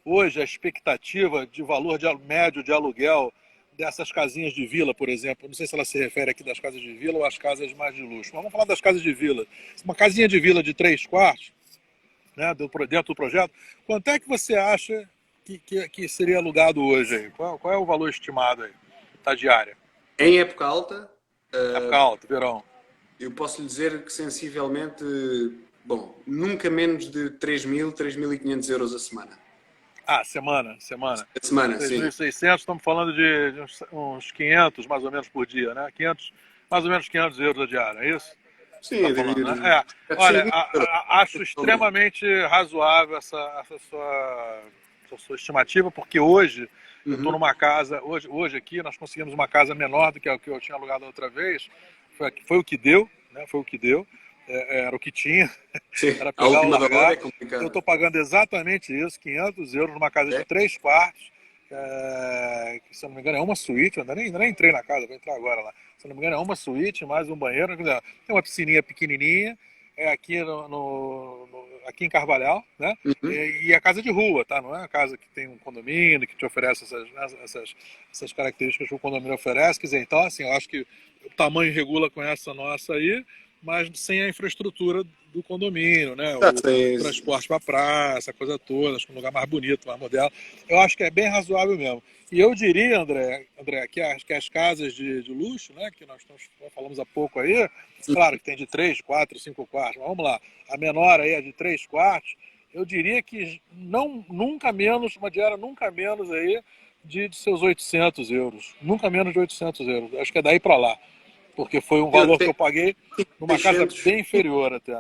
hoje a expectativa de valor médio de aluguel dessas casinhas de vila, por exemplo? Não sei se ela se refere aqui das casas de vila ou às casas mais de luxo. Mas vamos falar das casas de vila. Uma casinha de vila de 3 quartos, né, dentro do projeto, quanto é que você acha que seria alugado hoje aí? Qual é o valor estimado aí da diária? Em época alta? Época alta, verão. Eu posso lhe dizer que sensivelmente, nunca menos de 3.000, 3.500 euros a semana. Semana. A semana, 3.600, estamos falando de uns 500 mais ou menos por dia, né? Mais ou menos 500 euros a diária, é isso? Sim, tá falando, né? Olha, acho extremamente razoável essa sua estimativa, porque hoje eu estou numa casa, hoje aqui nós conseguimos uma casa menor do que a que eu tinha alugado outra vez, foi o que deu, né? Foi o que deu, era o que tinha, era pegar o lugar. Eu estou pagando exatamente isso, 500 euros numa casa de 3 quartos, que se eu não me engano é uma suíte, eu ainda nem entrei na casa, vou entrar agora lá. Se não me engano, é uma suíte, mais um banheiro. Tem uma piscininha pequenininha, aqui, aqui em Carvalhal, né? E a casa de rua, tá? Não é uma casa que tem um condomínio, que te oferece essas características que o condomínio oferece. Quer dizer, então, assim, eu acho que o tamanho regula com essa nossa aí, mas sem a infraestrutura do condomínio, né? O transporte para a praia, essa coisa toda, acho que um lugar mais bonito, mais moderno. Eu acho que é bem razoável mesmo. E eu diria, André, que as casas de luxo, né, que nós falamos há pouco aí, claro que tem de 3, 4, 5 quartos, mas vamos lá, a menor aí é de 3 quartos, eu diria que nunca menos, uma diária nunca menos aí de seus 800 euros. Nunca menos de 800 euros. Acho que é daí para lá. Porque foi um valor que eu paguei numa casa bem inferior até.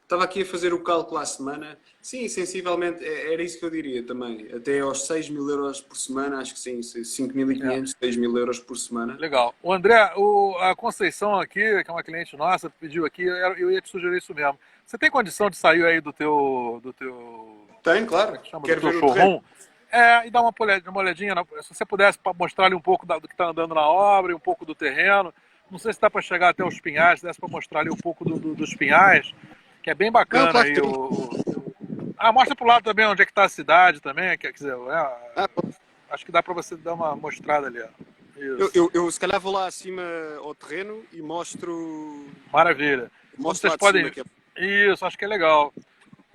Estava aqui a fazer o cálculo à semana. Sim, sensivelmente, era isso que eu diria também. Até aos 6.000 euros por semana, acho que sim, 5.500, 6.000 euros por semana. Legal. O André, a Conceição aqui, que é uma cliente nossa, pediu aqui, eu ia te sugerir isso mesmo. Você tem condição de sair aí do teu Tenho, claro. Quero ver o showroom? E dar uma olhadinha, se você pudesse mostrar ali um pouco do que está andando na obra, e um pouco do terreno. Não sei se dá para chegar até os pinhais, se desse para mostrar ali um pouco dos pinhais, que é bem bacana. Não, claro, aí Ah, mostra pro lado também onde é que tá a cidade também, quer dizer, Ah, acho que dá para você dar uma mostrada ali, ó. Isso. eu se calhar vou lá acima ao terreno e Maravilha. Como mostro vocês lá de cima podem. que é. Isso, acho que é legal.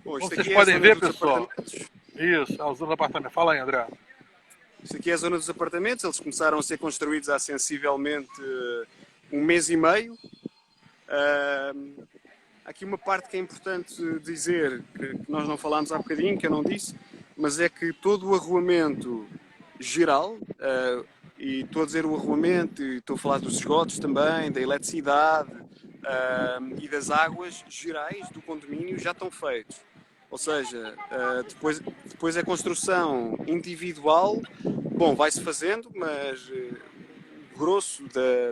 Bom, Como isto vocês aqui é a podem zona ver, dos pessoal. apartamentos. Isso, é a zona do apartamento. Fala aí, André. Isto aqui é a zona dos apartamentos. Eles começaram a ser construídos há sensivelmente um mês e meio. Há aqui uma parte que é importante dizer, que nós não falámos há bocadinho, que eu não disse, mas é que todo o arruamento geral, e estou a dizer o arruamento, e estou a falar dos esgotos também, da eletricidade e das águas gerais do condomínio já estão feitos. Ou seja, depois a construção individual, bom, vai-se fazendo, mas o grosso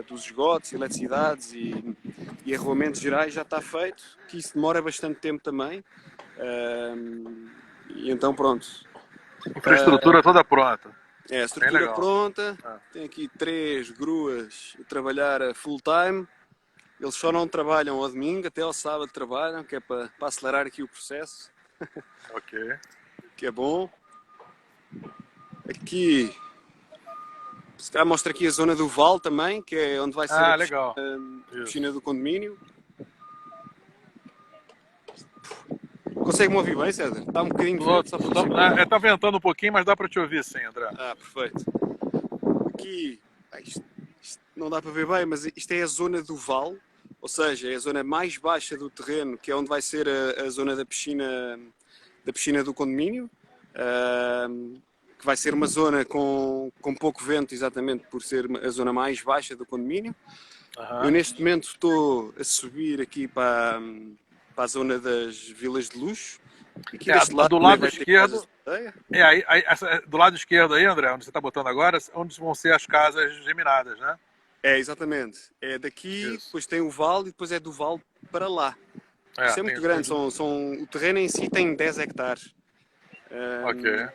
dos esgotos, eletricidades e arruamentos gerais já está feito, que isso demora bastante tempo também. E então pronto. Infraestrutura toda pronta. É a Bem estrutura legal. pronta, Ah. tem aqui 3 gruas a trabalhar a full time. Eles só não trabalham ao domingo, até ao sábado trabalham, que é para acelerar aqui o processo, Ok. que é bom. Aqui, se calhar mostra aqui a zona do Val também, que é onde vai ser Ah, a legal. piscina do condomínio. Consegue-me ouvir bem, César? Está um bocadinho vento, só para você. Tá ventando um pouquinho, mas dá para te ouvir sim, André. Ah, perfeito. Aqui, isto não dá para ver bem, mas isto é a zona do Val, ou seja, é a zona mais baixa do terreno, que é onde vai ser a zona da piscina do condomínio, que vai ser uma zona com pouco vento, exatamente por ser a zona mais baixa do condomínio. Eu neste momento estou a subir aqui para a zona das vilas de luxo. Aqui deste lado, do lado esquerdo. aí, Do lado esquerdo aí, André, onde você está botando agora, onde vão ser as casas geminadas, né? É, exatamente. É daqui, Isso. depois tem o vale e depois é do vale para lá. Isso é muito grande, o terreno em si tem 10 hectares. Ok.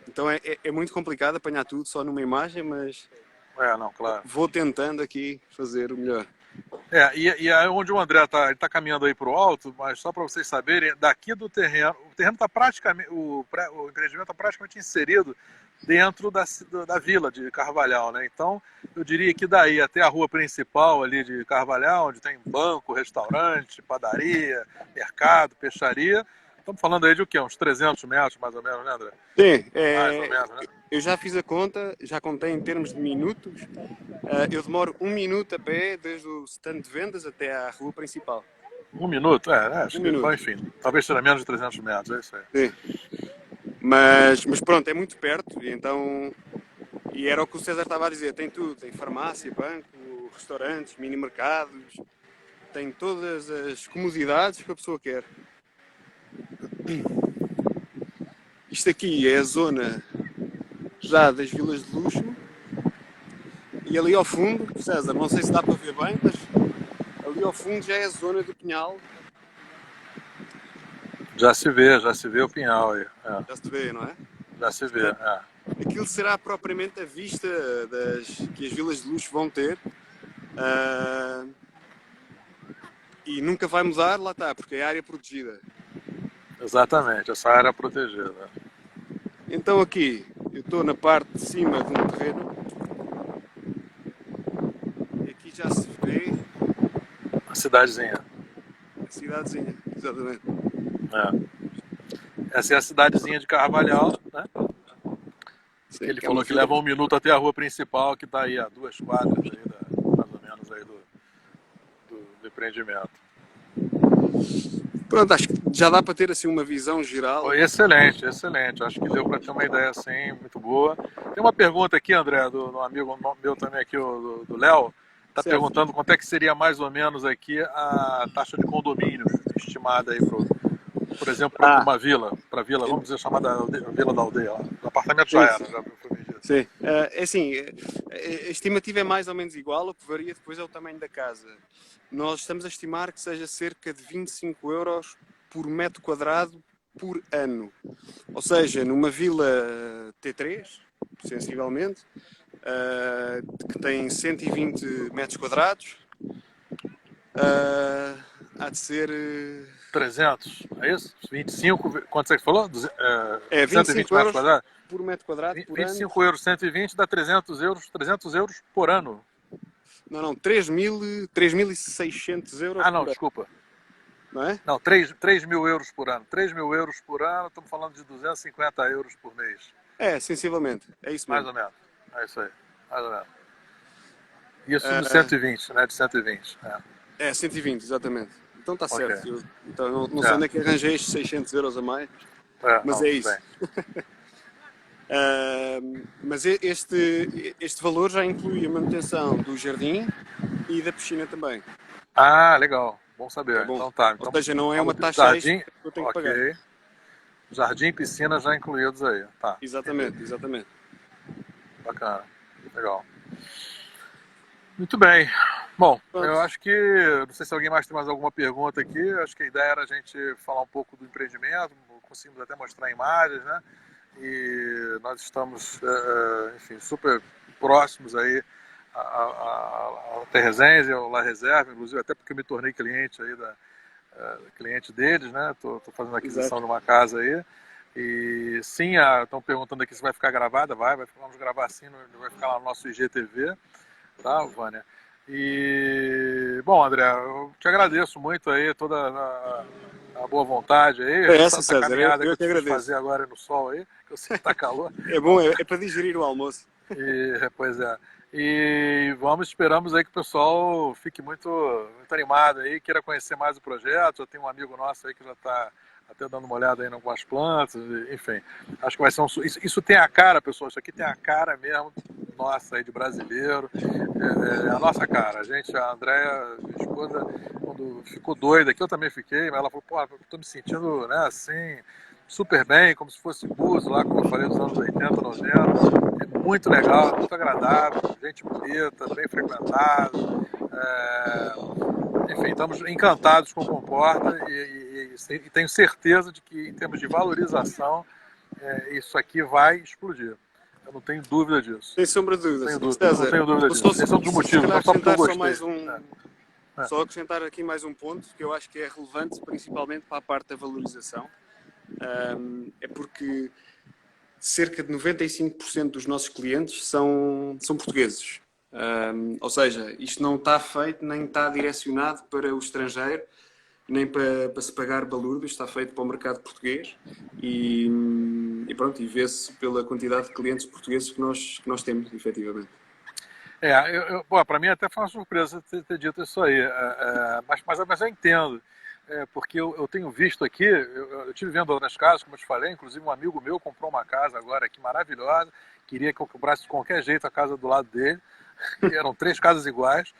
Então é muito complicado apanhar tudo só numa imagem, mas Não, claro. vou tentando aqui fazer o melhor. E aí onde o André está, ele está caminhando aí para o alto, mas só para vocês saberem, daqui do terreno, o terreno está praticamente, o empreendimento está praticamente inserido dentro da vila de Carvalhal, né? Então, eu diria que daí até a rua principal ali de Carvalhal, onde tem banco, restaurante, padaria, mercado, peixaria, estamos falando aí de o quê? Uns 300 metros, mais ou menos, né, André? Sim, Mais ou menos, né? eu já fiz a conta, já contei em termos de minutos. Eu demoro 1 minuto a pé desde o stand de vendas até à rua principal. 1 minuto? Acho que, minuto. enfim, talvez seja menos de 300 metros, é isso aí. Sim. Mas pronto, é muito perto, e era o que o César estava a dizer, tem tudo, tem farmácia, banco, restaurantes, mini mercados, tem todas as comodidades que a pessoa quer. Isto aqui é a zona já das vilas de luxo, e ali ao fundo, César, não sei se dá para ver bem, mas ali ao fundo já é a zona do Pinhal. Já se vê o pinhal aí. Já se vê, não é? Já se vê, Aquilo será propriamente a vista que as vilas de luxo vão ter. E nunca vai mudar, lá está, porque é área protegida. Exatamente, essa área é protegida. Então aqui, eu estou na parte de cima de um terreno. E aqui já se vê A cidadezinha. a cidadezinha, exatamente. Essa é a cidadezinha de Carvalhal, né? Sim, Ele falou que leva 1 minuto até a rua principal, que está aí a 2 quadras aí, mais ou menos aí do empreendimento. Pronto, acho que já dá para ter assim uma visão geral. Foi excelente. Acho que deu para ter uma ideia assim, muito boa. Tem uma pergunta aqui, André, do amigo meu também aqui, do Léo. Está perguntando quanto é que seria mais ou menos aqui a taxa de condomínio estimada aí por exemplo, para uma vila, vamos dizer, chamada Vila da Aldeia lá. O apartamento já era, já foi medido. Sim, é assim, a estimativa é mais ou menos igual, o que varia depois é o tamanho da casa. Nós estamos a estimar que seja cerca de 25 euros por metro quadrado por ano. Ou seja, numa vila T3, sensivelmente, que tem 120 metros quadrados, há de ser. 300, é isso? 25, quanto você falou? É 120 25 metros euros quadrados? por metro quadrado por ano. 25 euros, 120 dá 300 euros por ano. Não, 3.600 euros Ah, não, por ano, desculpa. não é? Não, 3 mil euros por ano. 3 mil euros por ano, estamos falando de 250 euros por mês. É, sensivelmente. É isso Mais mesmo. ou menos. É isso aí. Mais ou menos. Isso do Ah, 120, né? De 120. é, 120, exatamente. Então está Ok. certo. Então, não sei É, onde é que arranjei estes 600 euros a mais, mas não, é tudo isso. bem. Mas este valor já inclui a manutenção do jardim e da piscina também. Ah, legal. Bom É saber. bom. Então tá. Ou Então, seja, não é uma taxa jardim, extra que eu tenho que pagar. ok. Jardim e piscina já incluídos aí. Tá, entendi. Exatamente, exatamente. Bacana. Legal. Muito bem. Bom, eu Pronto. acho que, não sei se alguém mais tem mais alguma pergunta aqui, acho que a ideia era a gente falar um pouco do empreendimento, conseguimos até mostrar imagens, né? E nós estamos, enfim, super próximos aí a Terresense e ao La Reserva, inclusive até porque eu me tornei cliente aí cliente deles, né? Tô fazendo aquisição Exato. de uma casa aí. E sim, estão perguntando aqui se vai ficar gravada, vamos gravar sim, vai ficar lá no nosso IGTV, tá, Vânia? E, bom, André, eu te agradeço muito aí, toda a boa vontade aí, É essa, essa César. caminhada que Eu eu que te fiz agradeço. fazer agora no sol aí, que eu sei que tá calor. É bom, é para digerir o almoço. Pois é. E esperamos aí que o pessoal fique muito animado aí, queira conhecer mais o projeto. Já tem um amigo nosso aí que já está até dando uma olhada aí em algumas plantas, enfim. Acho que vai ser isso tem a cara, pessoal, isso aqui tem a cara mesmo nossa aí de brasileiro. É a nossa cara. A Andréia, minha esposa, quando ficou doida aqui, eu também fiquei, mas ela falou, pô, eu tô me sentindo, né, assim, super bem, como se fosse Búzios lá, como eu falei, dos anos 80, 90. É muito legal, muito agradável, gente bonita, bem frequentado. Enfim, estamos encantados com o Comporta e tenho certeza de que, em termos de valorização, isso aqui vai explodir. Eu não tenho dúvida disso. Sem sombra de dúvida. Não César, tenho dúvida vou só, disso. Esse é um dos se motivos, calhar não só porque eu acrescentar só gostei. mais só acrescentar aqui mais um ponto que eu acho que é relevante, principalmente para a parte da valorização. É porque cerca de 95% dos nossos clientes são portugueses. Ou seja, isto não está feito nem está direcionado para o estrangeiro, nem para se pagar balúrdios, está feito para o mercado português e pronto, e vê-se pela quantidade de clientes portugueses que nós temos, efetivamente. Para mim até foi uma surpresa ter dito isso aí, mas eu entendo, porque eu tenho visto aqui, eu tive vendo outras casas, como eu te falei, inclusive um amigo meu comprou uma casa agora aqui maravilhosa, queria que eu comprasse de qualquer jeito a casa do lado dele, eram 3 casas iguais,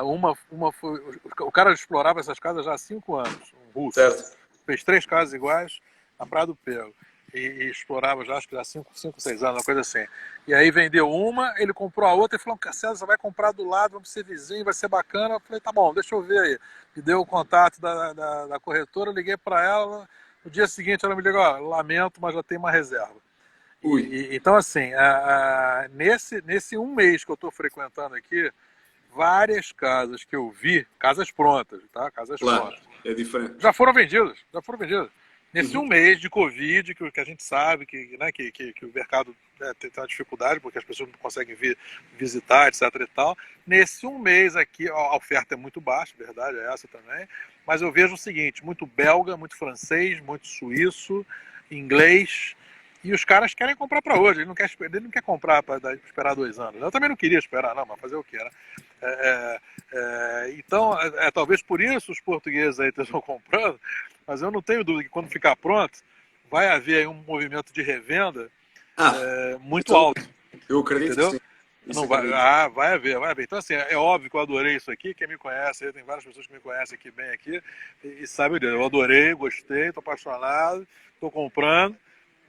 uma foi, o cara explorava essas casas já há 5 anos, um russo, Certo. fez 3 casas iguais na Praia do Pego. E explorava já, acho que já 5, 6 anos, uma coisa assim. E aí vendeu uma, ele comprou a outra e falou, César, você vai comprar do lado, vamos ser vizinho, vai ser bacana. Eu falei, tá bom, deixa eu ver aí. Me deu o contato da corretora, liguei para ela, no dia seguinte ela me ligou, lamento, mas já tem uma reserva. Então assim, nesse um mês que eu estou frequentando aqui, várias casas que eu vi, casas prontas, tá? Casas Claro, prontas. é diferente. Já foram vendidas. Nesse um mês de Covid, que a gente sabe que o mercado, né, tem uma dificuldade, porque as pessoas não conseguem visitar, etc e tal. Nesse um mês aqui, a oferta é muito baixa, verdade, é essa também. Mas eu vejo o seguinte, muito belga, muito francês, muito suíço, inglês, e os caras querem comprar para hoje, ele não quer comprar para esperar 2 anos. Eu também não queria esperar, não, mas fazer o quê, né? Então, talvez por isso os portugueses aí estão comprando, mas eu não tenho dúvida que quando ficar pronto, vai haver aí um movimento de revenda muito então, alto. eu acredito entendeu? que sim. Não vai haver. Então, assim, é óbvio que eu adorei isso aqui. Quem me conhece, tem várias pessoas que me conhecem aqui bem aqui e sabem disso. Eu adorei, gostei, estou apaixonado, estou comprando,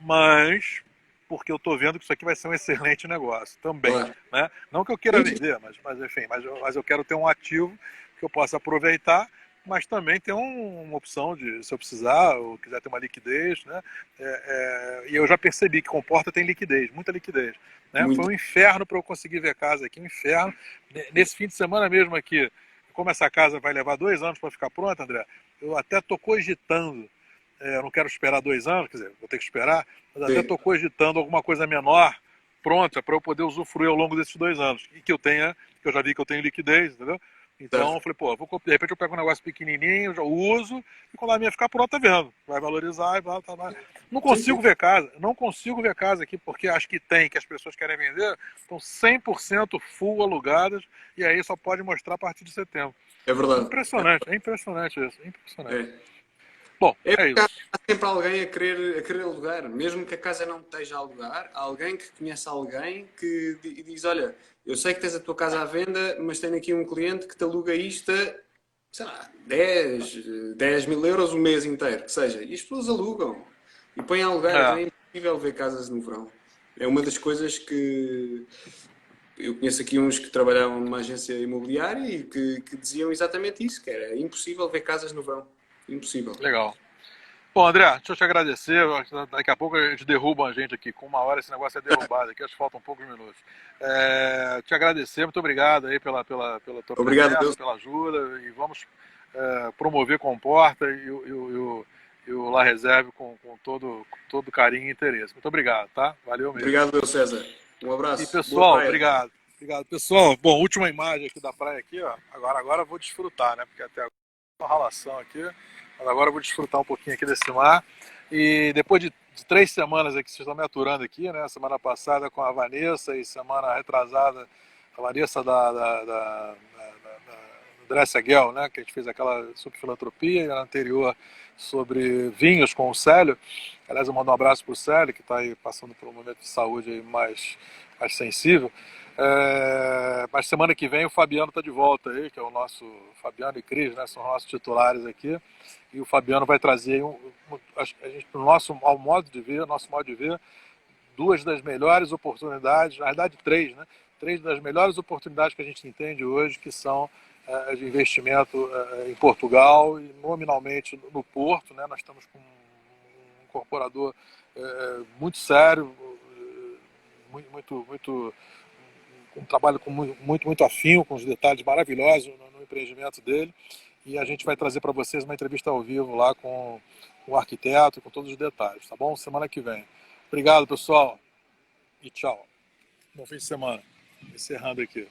mas porque eu estou vendo que isso aqui vai ser um excelente negócio também. Claro. Né? Não que eu queira vender, enfim, mas eu quero ter um ativo que eu possa aproveitar, mas também ter uma opção de, se eu precisar, ou quiser ter uma liquidez, né? E eu já percebi que Comporta tem liquidez, muita liquidez. Né? Foi um inferno para eu conseguir ver casa aqui, um inferno. Nesse fim de semana mesmo aqui, como essa casa vai levar 2 anos para ficar pronta, André, eu até estou cogitando, eu não quero esperar 2 anos, quer dizer, vou ter que esperar, mas até Sim, estou cogitando alguma coisa menor pronta para eu poder usufruir ao longo desses 2 anos. E que eu já vi que eu tenho liquidez, entendeu? Então eu certo. falei, pô, de repente eu pego um negócio pequenininho, já uso, e quando a minha ficar pronta, vendo. Vai valorizar e vai. Não Sim, sim. consigo ver casa, não consigo ver casa aqui, porque acho que tem, que as pessoas querem vender, estão 100% full alugadas, e aí só pode mostrar a partir de setembro. É verdade. Impressionante, é impressionante isso, é impressionante. É. Bom, É é porque há isso. sempre alguém a querer alugar, mesmo que a casa não esteja a alugar, há alguém que conhece alguém que diz: Olha, eu sei que tens a tua casa à venda, mas tenho aqui um cliente que te aluga isto a, sei lá, 10 mil euros o mês inteiro, que seja. E as pessoas alugam e põem a alugar, então É, é impossível ver casas no verão. É uma das coisas que eu conheço aqui uns que trabalhavam numa agência imobiliária e que diziam exatamente isso, que era impossível ver casas no verão. Impossível. legal. Bom, André, deixa eu te agradecer. Daqui a pouco eles derrubam a gente aqui. Com 1 hora esse negócio é derrubado aqui, acho que faltam poucos minutos. Te agradecer, muito obrigado aí pela tua Obrigado, presença, Deus. pela ajuda. E vamos promover Comporta e o La Reserve com todo carinho e interesse. Muito obrigado, tá? Valeu mesmo. Obrigado, Deus César. Um E abraço. Boa pessoal, praia. obrigado. Obrigado, pessoal. Bom, última imagem aqui da praia aqui, ó. Agora eu vou desfrutar, né? Porque até agora uma ralação aqui. Mas agora eu vou desfrutar um pouquinho aqui desse mar. E depois de 3 semanas aqui, vocês estão me aturando aqui, né? Semana passada com a Vanessa e semana retrasada a Vanessa do Dressagel, né? Que a gente fez aquela sobre filantropia e a anterior sobre vinhos com o Célio. Aliás, eu mando um abraço para o Célio, que está aí passando por um momento de saúde aí mais sensível. Mas semana que vem o Fabiano está de volta aí, que é o nosso Fabiano e Cris, né? São nossos titulares aqui. E o Fabiano vai trazer a gente, ao nosso modo de ver, 2 das melhores oportunidades, na verdade 3, né? 3 das melhores oportunidades que a gente entende hoje, que são de investimento em Portugal e nominalmente no Porto, né? Nós estamos com um incorporador muito sério, muito um trabalho com muito afinco, com os detalhes maravilhosos no empreendimento dele. E a gente vai trazer para vocês uma entrevista ao vivo lá com o arquiteto, com todos os detalhes, tá bom? Semana que vem. Obrigado, pessoal, e tchau. Bom fim de semana. Encerrando aqui.